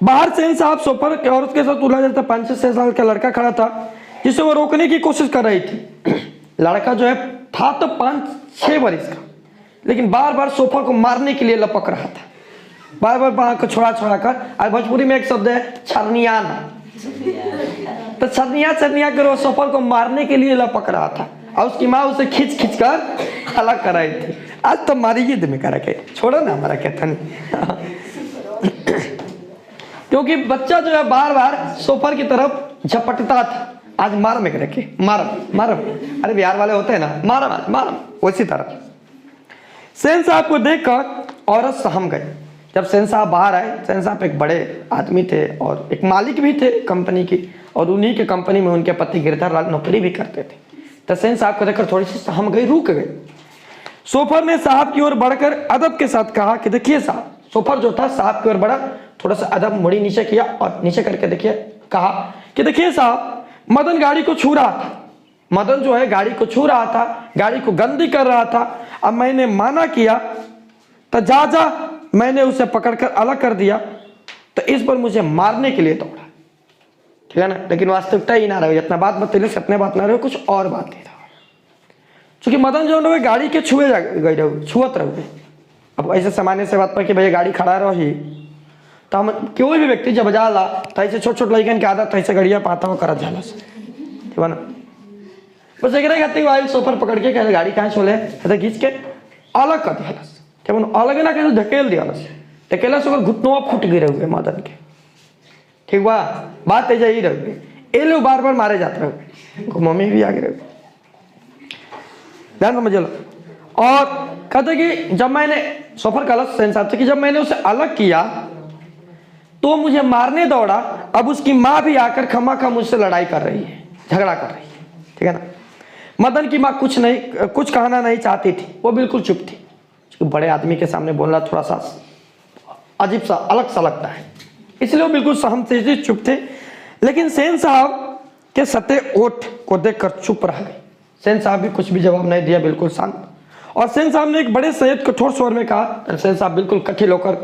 बाहर सेन साहब सोफर के औरत के साथ उलझ जाता, 5-6 साल का लड़का खड़ा था जिसे वो रोकने की कोशिश कर रही थी। लड़का जो है था तो 5-6 बरिस का, लेकिन बार बार सोफर को मारने के लिए लपक रहा था, बार बार बाहर को छोड़ा कर। आज भोजपुरी में एक शब्द है छरनियान, तो छरनिया कर वो सोफर को मारने के लिए लपक रहा था, और उसकी माँ उसे खींच कर अलग कर रही थी। आज तो मारिए दे में कर रखे, छोड़ो ना हमारा कहता नहीं। क्योंकि बच्चा जो है बार बार सोफर की तरफ झपटता था। आज मार में रखे, मार, अरे बिहार वाले होते हैं ना, मार, उसी तरह। सेन साहब को देखकर औरत सहम गई। जब सेन साहब बाहर आए, सेन साहब एक बड़े आदमी थे और एक मालिक भी थे कंपनी की, और उन्हीं के कंपनी में उनके पति गिरधर लाल नौकरी भी करते थे। तो सेन साहब को देखकर थोड़ी सी सहम गई, रुक गई। सोफर ने साहब की ओर बढ़कर अदब के साथ कहा कि देखिए साहब, सोफर जो था साहब की ओर बढ़ा, थोड़ा सा अदब मुड़ी नीचे किया और नीचे करके देखिए कहा कि देखिए साहब, मदन गाड़ी को छू रहा था, मदन जो है गाड़ी को छू रहा था, गाड़ी को गंदी कर रहा था। अब मैंने माना किया तो जा मैंने उसे पकड़कर अलग कर दिया, तो इस पर मुझे मारने के लिए दौड़ा, ठीक है ना। लेकिन वास्तविकता ही ना रहे, जितना बात बतेले सतने बात ना रहे, कुछ और बात ही था। चूंकि मदन जो है गाड़ी के छुए गए रहे, छुअत रहे। अब ऐसे सामान्य से बात पर कि भैया गाड़ी खड़ा रही, तो हम कोई भी व्यक्ति जब जाला तो ऐसे छोट लड़कन के आदत ऐसे गड़िया पाता हुआ करत जाला, ठीक है ना। बस एक खाती वाइल सोफर पकड़ के कहे गाड़ी कहाँ छोले, ऐसे खींच के अलग कर दिया, जब अलग ना कहे धकेल दिया, धकेला से घुटनों फूट गिरे हुए मदन के, ठीक बा। बात ऐसे ही रहे, ये लोग बार बार मारे जाते रहे, मम्मी भी आगे रहे, ध्यान समझ लो। और कहते कि जब मैंने सोफर का अलग सेंस आता कि जब मैंने उसे अलग किया तो मुझे मारने दौड़ा। अब उसकी माँ भी आकर खमा मुझसे लड़ाई कर रही है, झगड़ा कर रही है, ठीक है ना। मदन की माँ कुछ कहना नहीं चाहती थी, वो बिल्कुल चुप थी। बड़े आदमी के सामने बोलना थोड़ा सा अजीब सा अलग सा लगता है, इसलिए वो बिल्कुल सहम थे, चुप थे। लेकिन सेन साहब के सटे ओठ को देखकर चुप रह गई। सेन साहब भी कुछ भी जवाब नहीं दिया, बिल्कुल शांत। और सेन साहब ने एक बड़े सहित कठोर स्वर में कहा, सेन साहब बिल्कुल कठिन होकर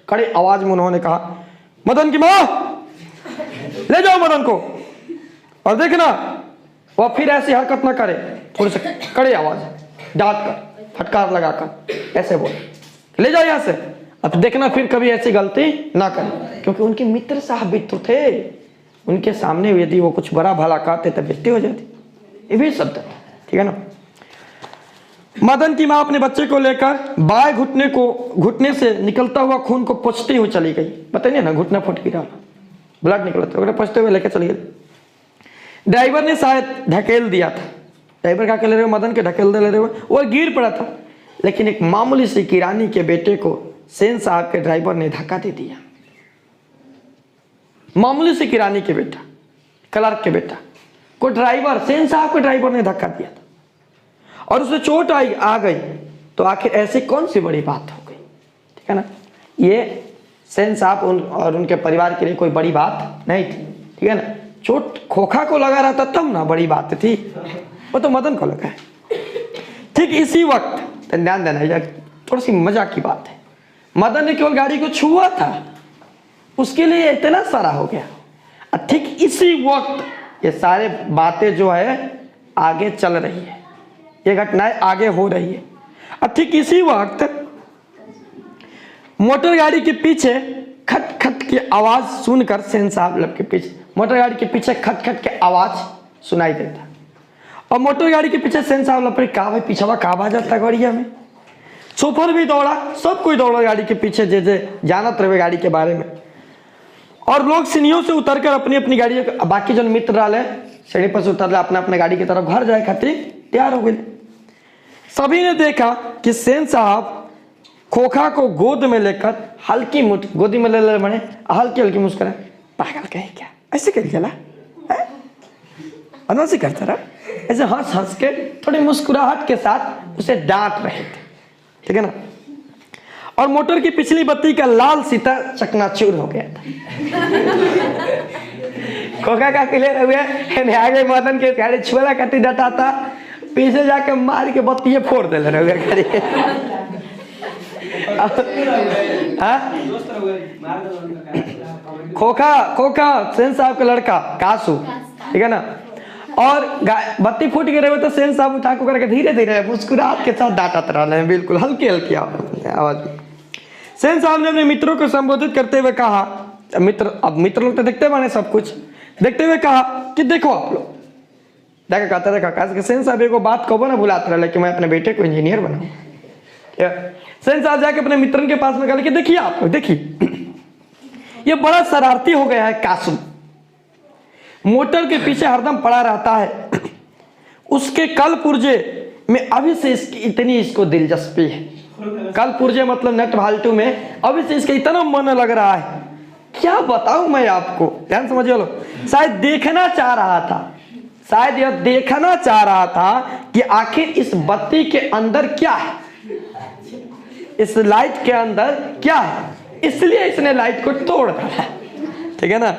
कड़े आवाज में उन्होंने कहा, मदन की माँ ले जाओ मदन को, और देखना वह फिर ऐसी हरकत ना करे। थोड़ी सी कड़े आवाज, डांट कर, फटकार लगाकर ऐसे बोले, ले जाओ यहाँ से, अब देखना फिर कभी ऐसी गलती ना करे। क्योंकि उनके मित्र साहब भी तो थे, उनके सामने यदि वो कुछ बड़ा भला कहते तो बेइज्जती हो जाती, ये भी शब्द था, ठीक है ना। मदन की माँ अपने बच्चे को लेकर बाएं घुटने से निकलता हुआ खून को पोंछती हुई चली गई। बताइए ना, घुटना फट गिरा, ब्लड निकला था, पोंछते हुए लेकर चली गई। ड्राइवर ने शायद ढकेल दिया था, ड्राइवर क्या कर ले रहे हो, मदन के ढकेल दे ले रहे हो, वो गिर पड़ा था। लेकिन एक मामूली सी किरानी के बेटे को सेन साहब के ड्राइवर ने धक्का दे दिया। मामूली सी किरानी के बेटा, क्लर्क के बेटा को ड्राइवर, सेन साहब के ड्राइवर ने धक्का दिया था और उसे चोट आ गई। तो आखिर ऐसी कौन सी बड़ी बात हो गई, ठीक है ना। ये सेन साहब और उनके परिवार के लिए कोई बड़ी बात नहीं थी, ठीक है ना। चोट खोखा को लगा रहा था तब ना बड़ी बात थी, वो तो मदन को लगा है। ठीक इसी वक्त ध्यान देना, यह थोड़ी सी मजाक की बात है, मदन ने केवल गाड़ी को छुआ था, उसके लिए इतना सारा हो गया। ठीक इसी वक्त ये सारे बातें जो है आगे चल रही है, ये घटनाएं आगे हो रही है। और ठीक इसी वक्त मोटर गाड़ी के पीछे खट खट की आवाज सुनकर सेन साहब के पीछे, मोटर गाड़ी के पीछे खट खट की आवाज सुनाई देता, और मोटर गाड़ी के पीछे सेन साहब लपड़े का भाई पीछा का आवाज आता गाड़िया में। सोफर भी दौड़ा, सब कोई दौड़ा गाड़ी के पीछे, जे जानत रहे गाड़ी के बारे में। और लोग सीढ़ियों से उतरकर अपनी अपनी गाड़ी, बाकी जो मित्र रहा सीढ़ी पर से उतर अपना अपने गाड़ी की तरफ घर जाए खातिर तैयार हो गए। सभी ने देखा कि सेन साहब खोखा को गोद में लेकर हल्की गोदी में ले बने हल्की हल्की मुस्कुराए। पागल कहे क्या, ऐसे कह चला से करता रहा, ऐसे हंस हंस के थोड़ी मुस्कुराहट के साथ उसे डांट रहे थे, ठीक है ना। और मोटर की पिछली बत्ती का लाल सीता चकनाचूर हो गया था। खोखा का क्लियर हुआ, आगे मदन के गाड़ी छुआ कटी डटा था, पीछे जाके मार के बत्ती फोड़ दे रहे गाड़ी। खोखा सेन साहब का लड़का कासू, ठीक है ना, और बत्ती फूट गए रहे तो सेन साहब उठा को करके धीरे धीरे मुस्कुराहट के साथ डांटत रहे हैं, बिल्कुल हल्की हल्की आवाज में। सेन साहब ने अपने मित्रों को संबोधित करते हुए कहा, अब मित्र लोग तो देखते बने सब कुछ, देखते हुए कहा कि देखो आप लोग, देखा सेन साहब को बात कबो ना भुलाते रहे कि मैं अपने बेटे को इंजीनियर बनाऊं। सेन साहब जाके अपने मित्र के पास में कहा कि देखिए आप लोग, देखिए ये बड़ा शरारती हो गया है कासू, मोटर के पीछे हरदम पड़ा रहता है, उसके कल पुर्जे में अभी से इतनी इसको दिलचस्पी है, कल पुर्जे मतलब नट भाल्टू में अभी से इसका इतना मन लग रहा है, क्या बताऊं मैं आपको, ध्यान समझिए लो। शायद देखना चाह रहा था, शायद यह देखना चाह रहा था कि आखिर इस बत्ती के अंदर क्या है, इस लाइट के अंदर क्या है, इसलिए इसने लाइट को तोड़ डाला, ठीक है ना।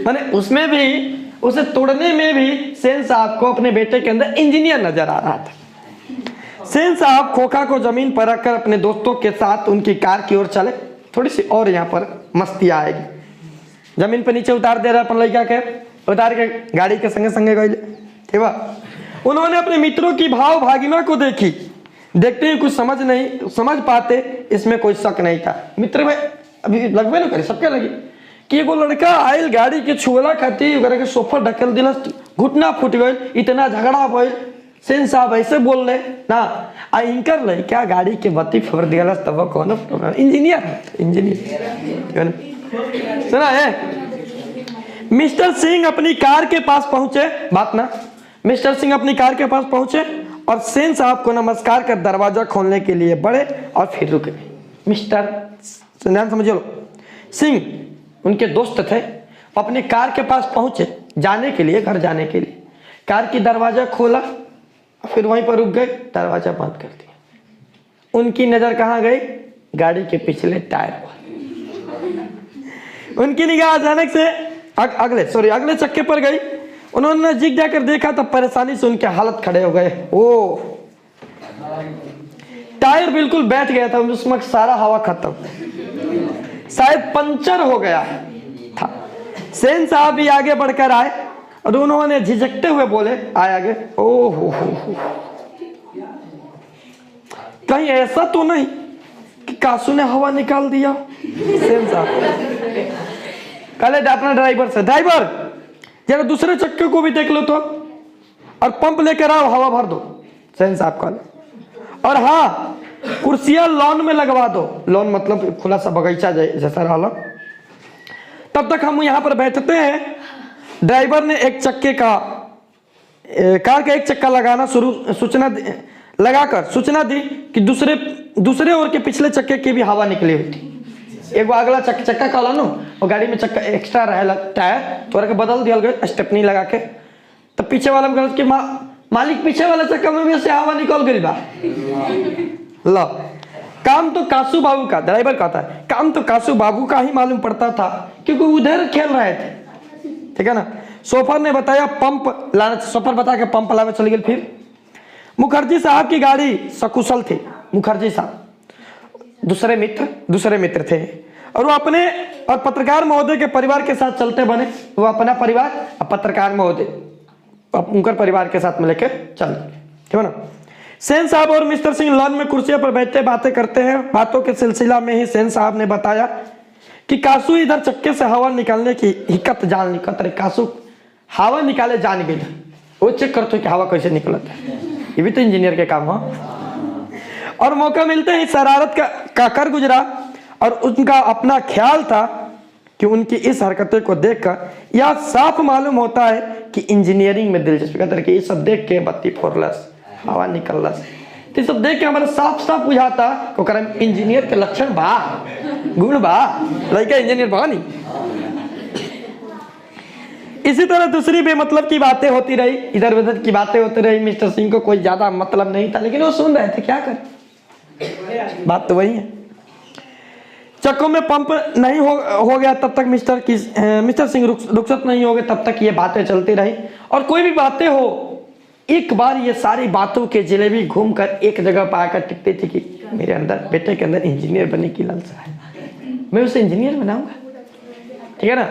माने उसमें भी, उसे तोड़ने में भी सेन साहब को अपने बेटे के अंदर इंजीनियर नजर आ रहा था। सेन साहब खोखा को जमीन पर रखकर अपने दोस्तों के साथ उनकी कार की ओर चले। थोड़ी सी और यहाँ पर मस्ती आएगी, जमीन पर नीचे उतार दे रहा अपन लड़का के, उतार के गाड़ी के संगे संगे गए, ठीक है। उन्होंने अपने मित्रों की भाव भागिमा को देखी, देखते ही कुछ समझ पाते, इसमें कोई शक नहीं था। मित्र में अभी लगभग ना करे, सबके लगी कि एगो लड़का आयल गाड़ी के छुअला खाती के सोफा ढकेल दिला, घुटना फूट गई, इतना झगड़ा भइल। सेन साहब ऐसे बोल रहे ना, इंकर ले क्या गाड़ी के बत्ती फोड़ दिया, तब कौन इंजीनियर सुना है। मिस्टर सिंह अपनी कार के पास पहुंचे, बात ना, मिस्टर सिंह अपनी कार के पास पहुंचे और सेन साहब को नमस्कार कर दरवाजा खोलने के लिए बढ़े और फिर रुके। मिस्टर ध्यान समझो लो, सिंह उनके दोस्त थे, अपने कार के पास पहुंचे जाने के लिए, घर जाने के लिए, कार की दरवाजा खोला, फिर वहीं पर रुक गए, दरवाजा बंद कर दिया। उनकी नजर कहाँ गई, गाड़ी के पिछले टायर पर। उनकी निगाह अचानक से अगले चक्के पर गई। उन्होंने नजदीक जाकर देखा तो परेशानी से उनके हालत खड़े हो गए। ओ टायर बिल्कुल बैठ गया था, उसमें सारा हवा खत्म, शायद पंचर हो गया था। सेन साहब भी आगे बढ़कर आए और उन्होंने झिझकते हुए बोले, आए आगे, ओहो कहीं ऐसा तो नहीं कि कासू ने हवा निकाल दिया। सेन साहब कल अपना ड्राइवर से, ड्राइवर जरा दूसरे चक्के को भी देख लो तो, और पंप लेकर आओ, हवा भर दो। सेन साहब कल, और हाँ कुर्सियां लॉन में लगवा दो, लॉन मतलब खुला सा बगीचा जैसा रहा। तब तक हम यहाँ पर बैठते हैं। ड्राइवर ने एक चक्के का कार का एक चक्का लगाना सूचना दी कि दूसरे ओर के पिछले चक्के की भी हवा निकली हुई थी। एगो अगला चक्का कहला नो, और गाड़ी में चक्का एक्स्ट्रा रहेला टायर, तोरा के बदल दिया गया स्टेपनी लगा के। तब पीछे वाला में कहल कि मालिक पीछे वाला चक्का में भी से हवा निकल गई बा। लो काम तो कासू बाबू का, ड्राइवर कहता है, काम तो कासू बाबू का ही मालूम पड़ता था क्योंकि उधर खेल रहे थे, ठीक है ना। सोफर ने बताया पंप लाने, सोफर बता के पंप लाने चली गई। फिर मुखर्जी साहब की गाड़ी सकुशल थी। मुखर्जी साहब दूसरे मित्र थे, और वो अपने और पत्रकार महोदय के परिवार के साथ चलते बने। वो अपना परिवार और पत्रकार महोदय उनका परिवार के साथ में लेके चल, ठीक है ना। सेन साहब और मिस्टर सिंह लॉन में कुर्सियों पर बैठे बातें करते हैं। बातों के सिलसिला में ही सेन साहब ने बताया कि कासू इधर चक्के से हवा निकालने की हिकत जान निकल, कासू हवा निकाले जान गई, वो चेक करते कि हवा कैसे निकलता है, ये भी तो इंजीनियर के काम हो। और मौका मिलते ही शरारत का कर गुजरा, और उनका अपना ख्याल था कि उनकी इस हरकतें को देखकर यह साफ मालूम होता है कि इंजीनियरिंग में दिलचस्पी का, कि ये सब देख के बत्ती फोड़लस, हवा निकलस, तो सब देख के हमारा साफ बुझाता कि इंजीनियर के लक्षण बा, गुण बा, लड़का इंजीनियर बा नहीं। इसी तरह दूसरी बेमतलब की बातें होती रही, इधर उधर की बातें होती रही। मिस्टर सिंह को कोई ज्यादा मतलब नहीं था, लेकिन वो सुन रहे थे, क्या करें, बात तो वही है। चक्कों में पंप नहीं हो गया तब तक मिस्टर सिंह रुखसत नहीं हो गए, तब तक ये बातें चलती रही। और कोई भी बातें हो, एक बार ये सारी बातों के जलेबी घूमकर एक जगह पर आकर टिकती थी कि मेरे अंदर, बेटे के अंदर इंजीनियर बनने की लालसा है, मैं उसे इंजीनियर बनाऊंगा, ठीक है ना।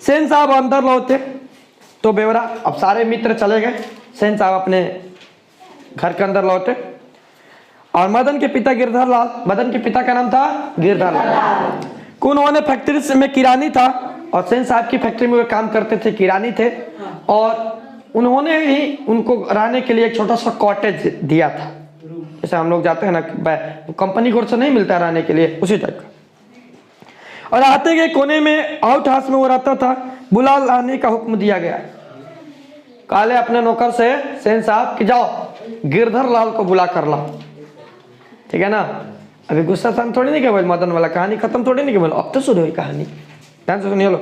सेन साहब अंदर लौटे तो बेवरा, अब सारे मित्र चले गए, सेन साहब अपने घर के अंदर लौटे और मदन के पिता गिरधर लाल, मदन के पिता का नाम था गिरधर लाल, उन्होंने फैक्ट्री में किरानी था और सेन साहब की फैक्ट्री में वे काम करते थे, किरानी थे, और उन्होंने ही उनको रहने के लिए एक छोटा सा कॉटेज दिया था, जैसे हम लोग जाते हैं ना कंपनी की ओर से नहीं मिलता रहने के लिए, उसी टाइप का। और आते गए कोने में आउट हाउस में वो रहता था, बुला लाने का हुक्म दिया गया, काले अपने नौकर से सेन साहब कि जाओ गिरधर लाल को बुला कर लाओ, ठीक है ना। अभी गुस्सा शांत थोड़ी नहीं केवल मदन वाला कहानी खत्म थोड़ी नहीं केवल, अब तो शुरू हुई कहानी, ध्यान से सुनिए लो।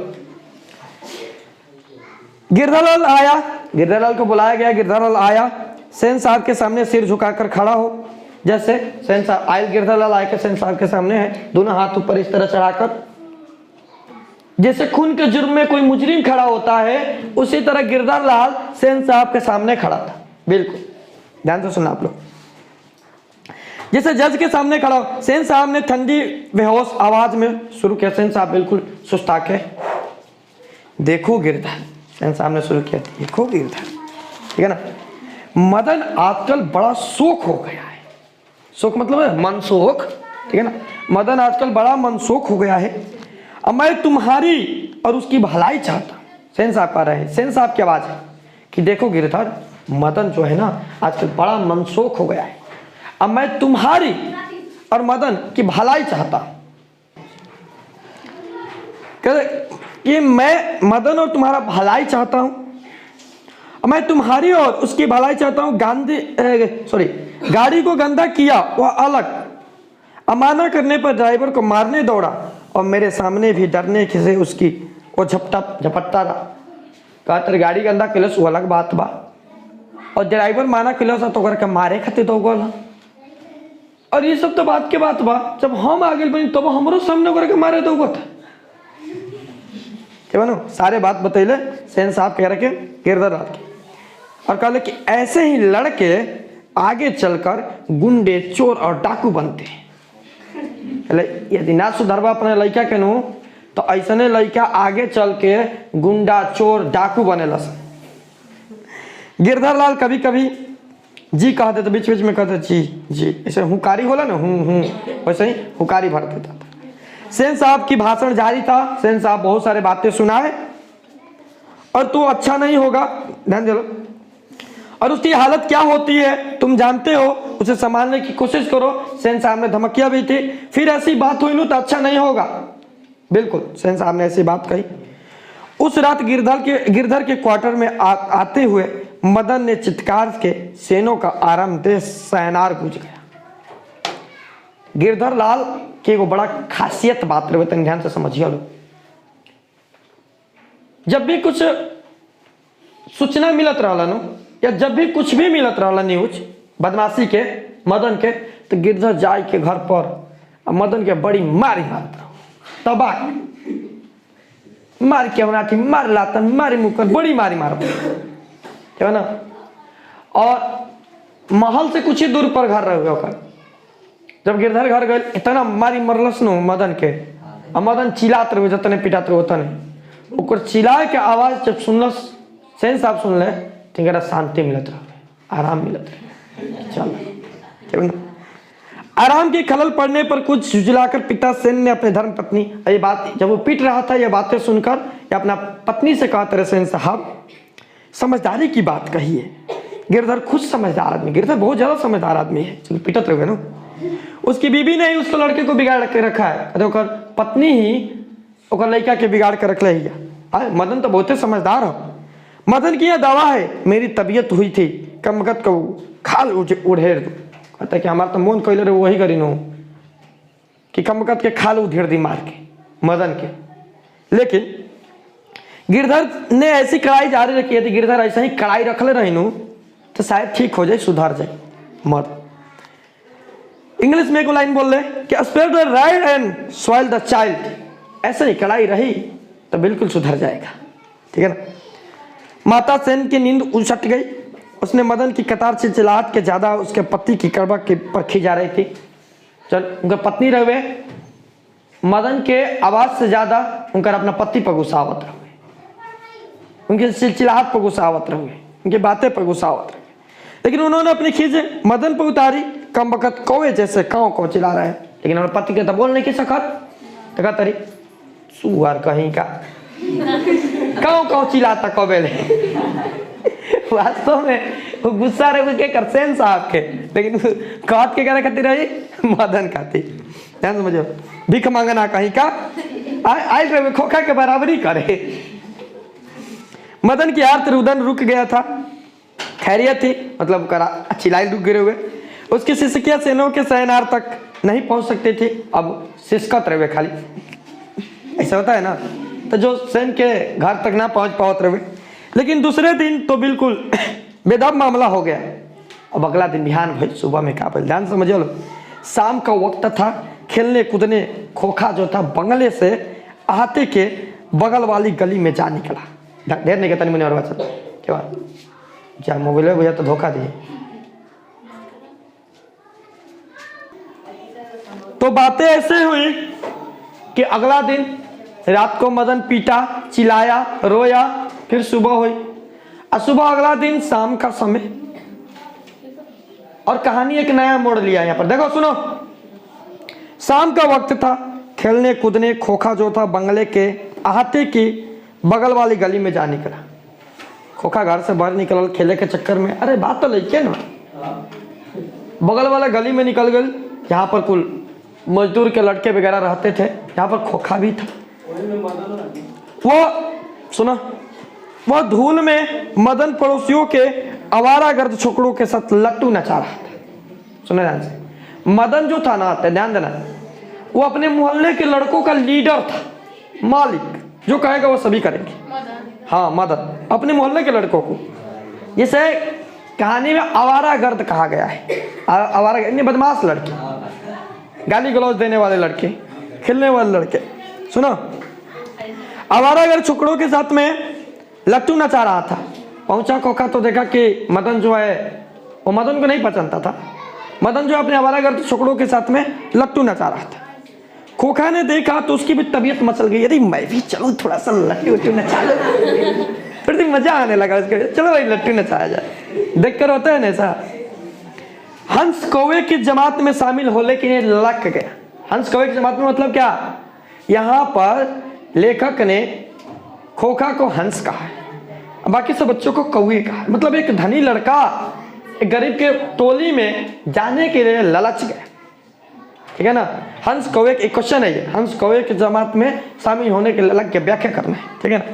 गिरधरलाल आया, गिरधरलाल को बुलाया गया, गिरधरलाल आया, सेन साहब के सामने सिर झुकाकर खड़ा हो, जैसे सेन साहब आयल गिरधरलाल आए के सेन साहब के सामने है, दोनों हाथ ऊपर इस तरह चढ़ाकर, जैसे खून के जुर्म में कोई मुजरिम खड़ा होता है, उसी तरह गिरधरलाल सेन साहब के सामने खड़ा था, बिल्कुल ध्यान से सुनना आप लोग। जैसे जज के सामने खड़ा हो, सेन साहब ने ठंडी बेहोश आवाज में शुरू किया, सेन साहब बिल्कुल सुस्ता के, देखो गिरधर, सेन साहब ने शुरू किया, देखो गिरधर, ठीक है ना। मदन आजकल बड़ा शोक हो गया है, शोक मतलब है मनसोख, ठीक है ना। मदन आजकल बड़ा मनसोख हो गया है, अब मैं तुम्हारी और उसकी भलाई चाहता। सेन साहब कह रहे हैं, सेन साहब की आवाज है कि देखो गिरधर, मदन जो है ना आजकल बड़ा मनसोख हो गया है, अब मैं तुम्हारी और मदन की भलाई चाहता। कि मैं मदन और तुम्हारा भलाई चाहता हूं, मैं तुम्हारी और उसकी भलाई चाहता हूं। गाड़ी को गंदा किया वह अलग, अमाना करने पर ड्राइवर को मारने दौड़ा और मेरे सामने भी डरने से उसकी वो झपटता रहा। कहा तेरी गाड़ी गंदा किलस वो अलग बात बा, और ड्राइवर माना किलस तो करके मारे खाते दो गोला, और ये सब तो बात के बात बा, जब हम आगे बनी तब हमरो सामने करके मारे दो गो था, सारे बात बतैले सेन साहब कह रहे गिरधरलाल की, और कहले कि ऐसे ही लड़के आगे चलकर गुंडे चोर और डाकू बनते हैं। यदि ना सुधरवा अपने लड़का के नु तो ऐसने लड़का आगे चल के गुंडा चोर डाकू बनेला। गिरधरलाल कभी कभी जी कहते तो बीच बीच में कहते जी जी, ऐसे हुकारी होला ना हूँ वैसे ही हुकारी भर देता था। सेन साहब की भाषण जारी था, सेन साहब बहुत सारे बातें सुनाए, और तू अच्छा नहीं होगा, ध्यान दे लो, और उसकी हालत क्या होती है तुम जानते हो, उसे संभालने की कोशिश करो। सेन साहब ने धमकियां भी थी, फिर ऐसी बात हुई नु तो अच्छा नहीं होगा, बिल्कुल सेन साहब ने ऐसी बात कही। उस रात गिरधर के क्वार्टर में आते हुए मदन ने चित्कार के सेनों का आराम दे सहनार गूंज गया। गिरधरलाल की वो बड़ा खासियत बात रहे, ध्यान से समझिए लो। जब भी कुछ सूचना मिलत रहा नो, या जब भी कुछ भी मिलत रहा न्यूज बदमाशी के मदन के, तो गिरधर जाय के घर पर मदन के बड़ी मारी मारत रहो, तबाक मार के बनाती, मार लाता, मारी मुकर, बड़ी मारी मार, है ना। और महल से कुछ ही दूर पर घर रहे हुए, जब गिरधर घर गए इतना मारी मरलस नो मदन के, और मदन चिल्लात रहे जतने पिटात रहे उतने, ओकर चिल्लाए के आवाज जब सुनलस सेन साहब सुन ले, ठीक है, शांति मिलत रहे, आराम मिलत रहे, चल आराम के खलल पड़ने पर कुछ झुझलाकर पिता सेन ने अपने धर्म पत्नी, ये बात जब वो पीट रहा था, ये बातें सुनकर या अपना पत्नी से कहा, तेरे सेन साहब समझदारी की बात कही है। गिरधर खुद समझदार आदमी, गिरधर बहुत ज्यादा समझदार आदमी है, चलो पिटत रहे ना। उसकी बीबी ने ही उसको लड़के को बिगाड़ के रखा है, ओकर पत्नी ही ओकर लड़का के बिगाड़ के रख ले है। मदन तो बहुत समझदार हो। मदन की यह दावा है, मेरी तबीयत हुई थी कमगत को खाल उड़ेर दो, कहता कि हमारा तो मन कैले रहे वही करी नो कि कमगत के खाल उधेड़ दी मार के मदन के। लेकिन गिरधर ने ऐसी कड़ाई जारी रखी थी, गिरधर ऐसा ही कड़ाई रखले रही नु तो शायद ठीक हो जाए, सुधर जाए मर्द। इंग्लिश में एक लाइन बोल रहे कि spare the rod and spoil the child. ऐसे ही कड़ाई रही तो बिल्कुल सुधर जाएगा, ठीक है ना। माता सेन की नींद उछट गई। उसने मदन की कतार चिलचिलाहट के ज्यादा उसके पति की कड़वा के पर खी जा रही थी। चल उनके पत्नी रहे मदन के आवाज से ज्यादा उनका अपना पति पर गुस्सा आवत रहे, उनकी चिलचिलाहट पर गुस्सा आवत रहे, उनकी बातें पर गुस्सा आवत रहे। लेकिन उन्होंने अपनी खींचे मदन पर उतारी। कम वक्त कौवे जैसे काव काव चिल्ला रहे हैं, लेकिन अपने पति के तो बोल नहीं की सकत। देखा तरी सुअर कहीं का काव काव चिल्लाता कौवे ले। वास्तव में वो गुस्सा रहे के कर सेन साहब के, लेकिन काट के क्या खाती रही मदन खाती। ध्यान समझो, भीख मांगना कहीं का आई रहे खोखा के बराबरी करे। मदन की आर्त रुदन रुक गया था, खैरियत थी, मतलब करा चिल्लाई रुक गिरे हुए। उसकी शिष्किया सेनों के शयनार तक नहीं पहुंच सकती थी, अब शिष्कत रहे खाली। ऐसा होता है ना, तो जो सेन के घर तक ना पहुंच पावत रहे। लेकिन दूसरे दिन तो बिल्कुल बेदब मामला हो गया। अब अगला दिन बिहान भाई सुबह में क्या बोल, ध्यान समझ लो। शाम का वक्त था, खेलने कूदने खोखा जो था बंगले से आते के बगल वाली गली में जा निकला। ढेर नहीं कहता मुझे और बात क्या क्या मोबाइल में भैया तो धोखा दिए। तो बातें ऐसे हुई कि अगला दिन रात को मदन पीटा, चिल्लाया, रोया, फिर सुबह हुई। और सुबह अगला दिन शाम का समय, और कहानी एक नया मोड़ लिया यहाँ पर। देखो सुनो, शाम का वक्त था, खेलने कूदने खोखा जो था बंगले के अहाते की बगल वाली गली में जा निकला। खोखा घर से बाहर निकल खेले के चक्कर में, अरे बात तो लेके ना, बगल वाला गली में निकल गई जहाँ पर कुल मजदूर के लड़के वगैरह रहते थे। यहाँ पर खोखा भी था। वो सुना, वह धूल में मदन पड़ोसियों के आवारागर्द छोकरों के साथ लट्टू नचा रहा था। सुना ध्यान से, मदन जो था ना, ध्यान देना, वो अपने मोहल्ले के लड़कों का लीडर था, मालिक, जो कहेगा वो सभी करेंगे। हाँ मदन अपने मोहल्ले के लड़कों को, जिसे कहानी में आवारागर्द कहा गया है। आवारागर्द बदमाश लड़के, गाली गलौज देने वाले लड़के, खेलने वाले लड़के। सुनो, आवारागर्द छोकरों के साथ में लट्टू नचा रहा था। पहुंचा खोखा तो देखा कि मदन जो है वो मदन को नहीं पहचानता था। मदन जो अपने आवारागर्द छोकरों के साथ में लट्टू नचा रहा था। खोखा ने देखा तो उसकी भी तबीयत मचल गई, अरे मैं भी चलूं थोड़ा सा लट्टू वट्टू नचा लो। फिर मजा आने लगा उसके, चलो भाई लट्टू नचाया जाए। देख कर होता है ना ऐसा। हंस कौवे की जमात में शामिल हो, लेकिन ये लग गया। हंस कौवे की जमात में मतलब क्या, यहाँ पर लेखक ने खोखा को हंस कहा है, बाकी सब बच्चों को कौवे कहा है। मतलब एक धनी लड़का एक गरीब के टोली में जाने के लिए ललच गया, ठीक है ना। हंस कौवे, एक क्वेश्चन है ये, हंस कौवे की जमात में शामिल होने के लग के व्याख्या करना है, ठीक है ना।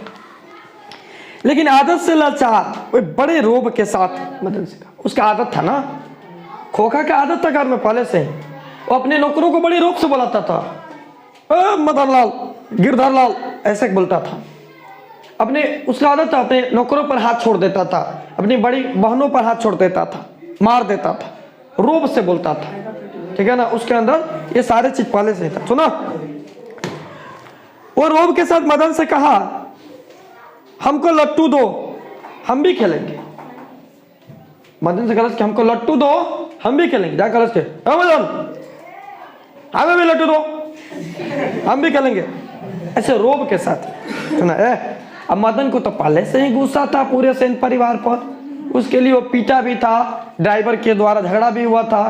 लेकिन आदत से लाचार, वो बड़े रोब के साथ मदन से कहा। उसका आदत था ना, खोखा का आदत था घर में पहले से, वो अपने नौकरों को बड़ी रोक से बुलाता था, मदन लाल, गिरधर लाल, ऐसे बोलता था। अपने उसका आदत था, अपने नौकरों पर हाथ छोड़ देता था, अपनी बड़ी बहनों पर हाथ छोड़ देता था, मार देता था, रोब से बोलता था, ठीक है ना। उसके अंदर ये सारे चीज पहले से था। सुना, वो रोब के साथ मदन से कहा, हमको लट्टू दो, हम भी खेलेंगे। मदन से कलश के हमको लट्टू दो, हम भी खेलेंगे। जा कलश के, मदन हमें भी लट्टू दो, हम भी खेलेंगे, ऐसे रोब के साथ। सुना, अब मदन को तो पहले से ही गुस्सा था पूरे सेन परिवार पर। उसके लिए वो पीटा भी था, ड्राइवर के द्वारा झगड़ा भी हुआ था,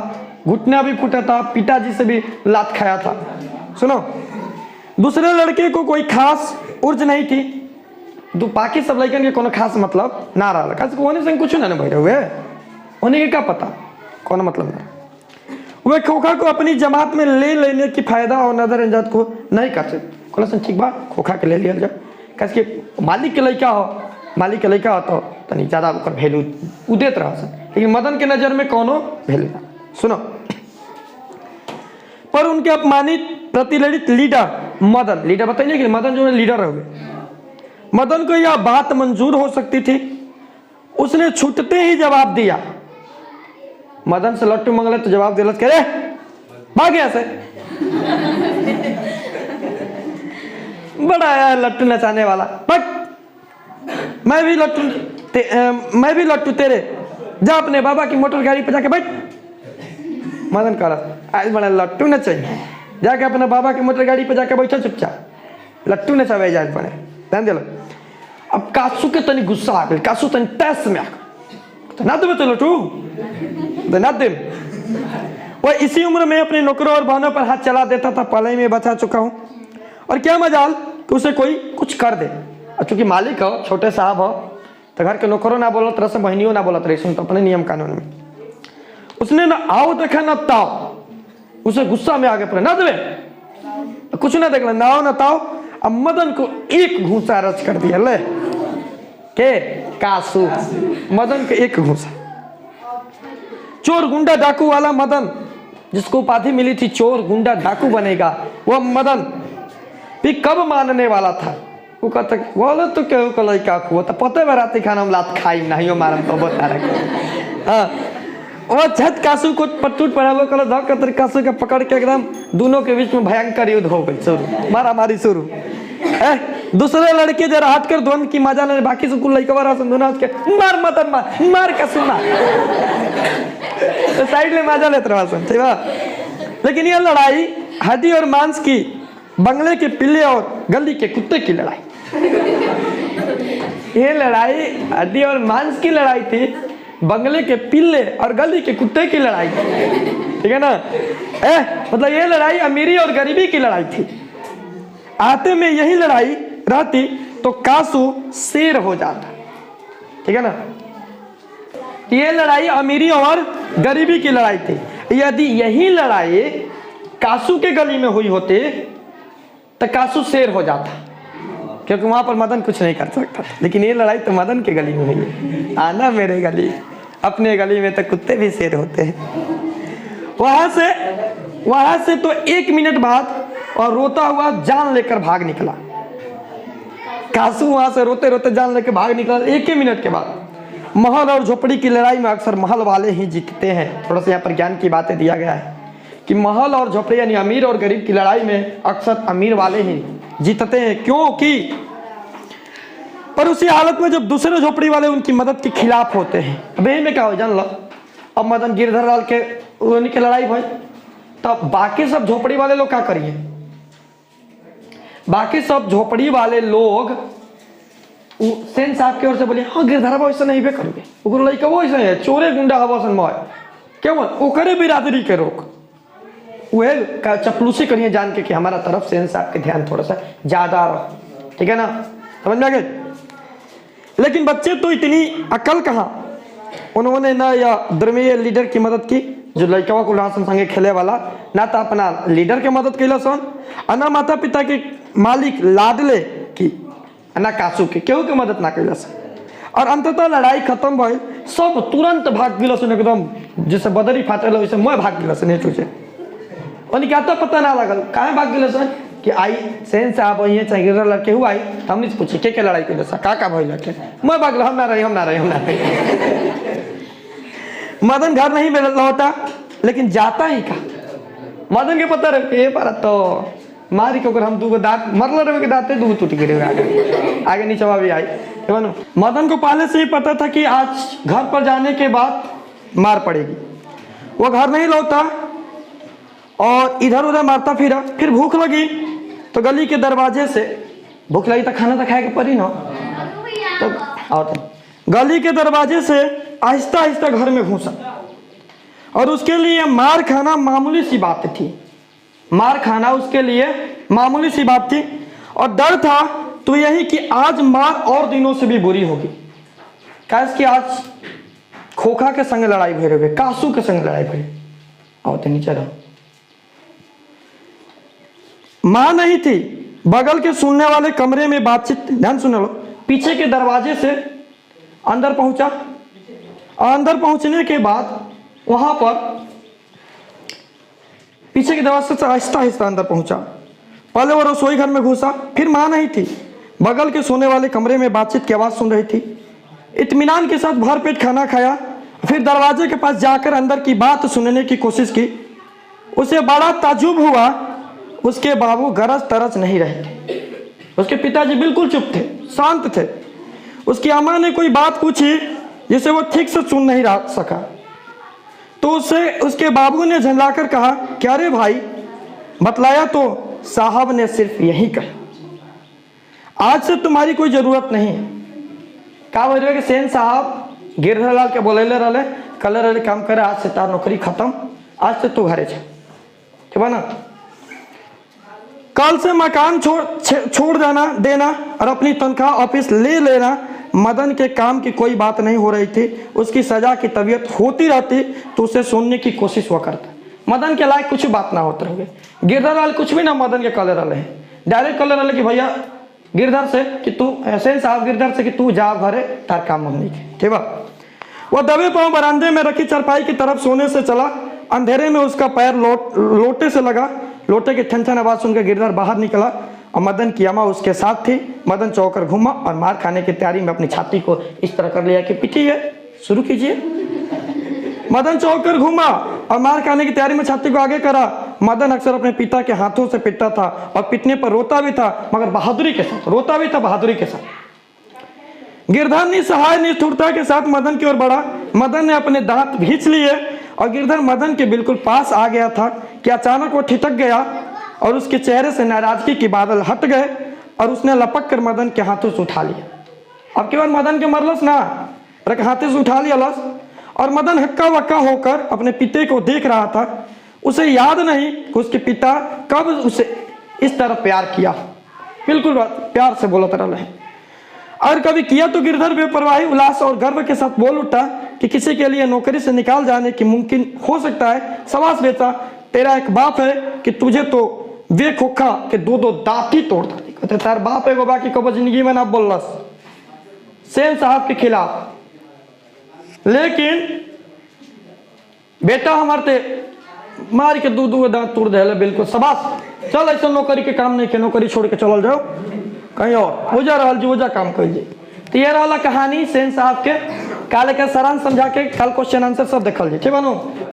घुटना भी फूटा था, पिताजी से भी लात खाया था। सुनो, दूसरे लड़के को कोई खास उर्ज नहीं थी, बाकी सब लड़कन के कोनो खास मतलब ना रहा। होने से कुछ ना भरे हुए होने के क्या पता कौन मतलब ना। वे खोखा को अपनी जमात में ले लेने की फायदा और नजरअंदाज को नहीं कर सकते। ठीक बात, खोखा के ले लिया जाए, कैसे मालिक के लड़का हो, मालिक के लड़का हो तो तनी ज्यादा वैल्यू उदेत रहा। लेकिन मदन के नजर में कोनो वैल्यू ना। सुनो, पर उनके अपमानित प्रतिलड़ित लीडर मदन, लीडर बताइए कि मदन जो है लीडर हुए, मदन को यह बात मंजूर हो सकती थी। उसने छूटते ही जवाब दिया। मदन से लट्टू मंगले तो जवाब दिला, कह भाग यहाँ से। बड़ा यार लट्टू नचाने वाला, भाग। मैं भी लट्टू तेरे, जा अपने बाबा की मोटर गाड़ी पे जाके बैठ। मदन कह रहा आज बड़ा लट्टू न चाहिए, जाके अपने बाबा की मोटर गाड़ी पे जाके बैठो चुपचाप, लट्टू न सब जाए पड़े। ध्यान दिलो। अब कासू के तनी गुस्सा आ गई, कासू तनी तैस में आ गई, तो ना देवे तो लट्टू, तो ना दे। वो इसी उम्र में अपने नौकरों और बहनों पर हाथ चला देता था, पहले ही मैं बचा चुका हूँ। और क्या मजाल कि उसे कोई कुछ कर दे, और चूंकि मालिक हो, छोटे साहब हो, तो घर के नौकरों ना बोलत रहे, बहनियों ना बोलत रही, सुन तो अपने नियम कानून में। उसने ना आओ देखा ना ताओ, उसे गुस्सा में आगे पड़े, ना देवे कुछ ना देख, ना आओ ना ताओ। अब मदन को एक घूसा रच कर दिया, ले के कासू, मदन को एक घूसा। चोर गुंडा डाकू वाला मदन, जिसको उपाधि मिली थी चोर गुंडा डाकू बनेगा, वह मदन भी कब मानने वाला था। वो कहता बोलो तो क्या को लड़का को तो पते बराती खाना हम लात खाई नहीं हो मारम तो बता रहे। हाँ वो झट कासू को पटूट पड़ा, वो कल धक कर कासू के पकड़ के एकदम दोनों के बीच में भयंकर युद्ध हो गई, शुरू मारा मारी शुरू। दूसरे लड़के जरा हट कर द्वंद की मजा ले, बाकी से कुल लड़का वाला दोनों के मार मदन मार मार कासू मार, तो साइड में मजा लेते रहा सुन, ठीक है। लेकिन यह लड़ाई हड्डी और मांस की, बंगले के पिल्ले और गली के कुत्ते की लड़ाई, ये लड़ाई हड्डी और मांस की लड़ाई थी, बंगले के पिल्ले और गली के कुत्ते की लड़ाई, ठीक है ना। मतलब ये लड़ाई अमीरी और गरीबी की लड़ाई थी। आते में यही लड़ाई रहती तो कासू शेर हो जाता, ठीक है ना। ये लड़ाई अमीरी और गरीबी की लड़ाई थी। यदि यही लड़ाई कासू के गली में हुई होती तो कासू शेर हो जाता, क्योंकि वहां पर मदन कुछ नहीं कर सकता था। लेकिन ये लड़ाई तो मदन के गली में हुई है। आना मेरे गली, अपने गली में तो कुत्ते भी शेर होते हैं। वहां से तो 1 मिनट बाद और रोता हुआ जान लेकर भाग निकला। कासू वहां से रोते रोते जान लेकर भाग निकला 1 ही मिनट के बाद। महल और झोपड़ी की लड़ाई में अक्सर महल वाले ही जीतते हैं। थोड़ा सा यहाँ पर ज्ञान की बातें दिया गया है कि महल और झोपड़ी यानी अमीर और गरीब की लड़ाई में अक्सर अमीर वाले ही जीतते हैं, क्योंकि पर उसी हालत में जब दूसरे झोपड़ी वाले उनकी मदद के खिलाफ होते हैं। अब यही में क्या हो जान लो, अब मदन गिरधर लाल के उनकी लड़ाई भाई, तब बाकी सब झोपड़ी वाले लोग क्या करिए, बाकी सब झोपड़ी वाले लोग सेन साहब की ओर से बोले हाँ गिरधर वैसे नहीं भी करोगे, ओकर लड़का वो ऐसे है, चोरे गुंडा हवासन में क्यों ओकरे बिरादरी के रोक, वह चपलूसी करिए जान के कि हमारा तरफ सेन साहब के ध्यान थोड़ा सा ज्यादा रहो, ठीक है ना, समझ में आ गए। लेकिन बच्चे तो इतनी अकल कहाँ, उन्होंने ना या धर्मीय लीडर की मदद की जो लड़का को लासन संगे खेले वाला, ना तो अपना लीडर के मदद कैला सन, ना माता पिता के मालिक लाडले की, ना कासू के केहू के मदद ना कैला सन। और अंततः लड़ाई खत्म भइल, सब तुरंत भाग गिला सन, एकदम जैसे बदरी फाटेला वैसे मैं भाग गिला सन तुझे। उनके आता पता ना लगल कहाँ भाग गिला सन कि आई सेन साहब वही चाहिए लड़के हुआ आई, हमने पूछे के लड़ाई कैला सा का भइल लड़के, मैं भाग हम ना रही। मदन घर नहीं लौटा, लेकिन जाता ही का मदन के पता रहे पर तो मारी के हम दूगो दांत मरल रहे के दांते दूगो टूट गिरे आगे नीचे भी आई। मदन को पहले से ही पता था कि आज घर पर जाने के बाद मार पड़ेगी। वो घर नहीं लौटा और इधर उधर मारता फिरा। फिर भूख लगी तो गली के दरवाजे से, भूख लगी तो खाना तो खाए के पड़ी ना, तो गली के दरवाजे से आहिस्ता आहिस्ता घर में घुसा। और उसके लिए मार खाना मामूली सी बात थी, मार खाना उसके लिए मामूली सी बात थी। और डर था तो यही कि आज मार और दिनों से भी बुरी होगी, कैसे कि आज खोखा के संग लड़ाई भरे हुए, कासू के संग लड़ाई भरे। आओ तो नीचे रहो। मां नहीं थी, बगल के सुनने वाले कमरे में बातचीत, ध्यान सुन लो, पीछे के दरवाजे से अंदर पहुंचा। और अंदर पहुंचने के बाद वहां पर पीछे के दरवाजे से आहिस्ता आहिस्ता अंदर पहुंचा। पहले वो रसोई घर में घुसा, फिर मां नहीं थी, बगल के सोने वाले कमरे में बातचीत की आवाज सुन रही थी। इत्मीनान के साथ भरपेट खाना खाया, फिर दरवाजे के पास जाकर अंदर की बात सुनने की कोशिश की। उसे बड़ा ताज्जुब हुआ, उसके बाबू गरज तरज नहीं रहे थे। उसके पिताजी बिल्कुल चुप थे, शांत थे। उसकी अम्मा ने कोई बात पूछी जिसे वो ठीक से सुन नहीं रहा सका, तो उसे उसके बाबू ने झल्लाकर कहा, क्या रे भाई, बतलाया तो साहब ने सिर्फ यही कहा, आज से तुम्हारी कोई जरूरत नहीं है। का बोल रहे कि सेन साहब गिरधरलाल के बोलेले रहे, कल रहे काम करे, आज से तार नौकरी खत्म, आज से तू घरे जा, ठीक है ना। कल से मकान छोड़ देना और अपनी तनख्वाह ऑफिस ले लेना। मदन के काम की कोई बात नहीं हो रही थी, उसकी सजा की तबीयत होती रहती तो उसे सुनने की कोशिश हुआ करता। मदन के लायक कुछ बात ना होते रहे। गिरधरलाल कुछ भी ना मदन के कले रहे हैं, डायरेक्ट कले रहे कि भैया गिरधर से कि तू ऐसे साहब गिरधर से कि तू जा घरे, तार काम हम नहीं के, ठीक है। वह दबे पांव बरामदे में रखी चारपाई की तरफ सोने से चला। अंधेरे में उसका पैर लोटे से लगा। लोटे की छन छन आवाज सुनकर गिरधर बाहर निकला और मदन की अम्मा उसके साथ थी। मदन चौकर घूमा और मार खाने की तैयारी में अपनी छाती को इस तरह कर लिया कि पिटिए, शुरू कीजिए। मदन चौकर घूमा और मार खाने की तैयारी में छाती को आगे करा। मदन अक्सर अपने पिता के हाथों से पिटता था और पिटने पर रोता भी था, मगर बहादुरी के साथ रोता भी था, बहादुरी के साथ। गिरधर निसहाय निष्ठुरता के साथ मदन की ओर बढ़ा। मदन ने अपने दांत भींच लिए और गिरधर मदन के बिल्कुल पास आ गया था कि अचानक वो ठिठक गया और उसके चेहरे से नाराजगी के बादल हट गए और उसने लपक कर मदन के हाथों से उठा लिया। अब केवल मदन के मरलस ना, हाथों से उठा लिया लस। और मदन हक्का वक्का होकर अपने पिता को देख रहा था। उसे याद नहीं कि उसके पिता कब उसे इस तरह प्यार किया, बिल्कुल प्यार से बोला तरह है। और कभी किया तो गिरधर बेपरवाही, उल्लास और गर्व के साथ बोल उठा कि किसी के लिए नौकरी से निकाल जाने की मुमकिन हो सकता है। शाबाश बेटा, तेरा एक बाप है कि तुझे तो वे खोखा के दो दांत ही तोड़ डाली। कहते तार बाप है बाकी कब जिंदगी में ना बोलस सेन साहब के खिलाफ, लेकिन बेटा हमारे मार के दो दांत तोड़ दे। बिल्कुल शाबाश, चल ऐसा नौकरी के काम नहीं के, नौकरी छोड़ के चल जाओ कहीं और, हो जा रहा जो काम कर। तो ये रहा कहानी सेन साहब के। काले का सारांश समझा के कल क्वेश्चन आंसर सब देखल जाए, ठीक है।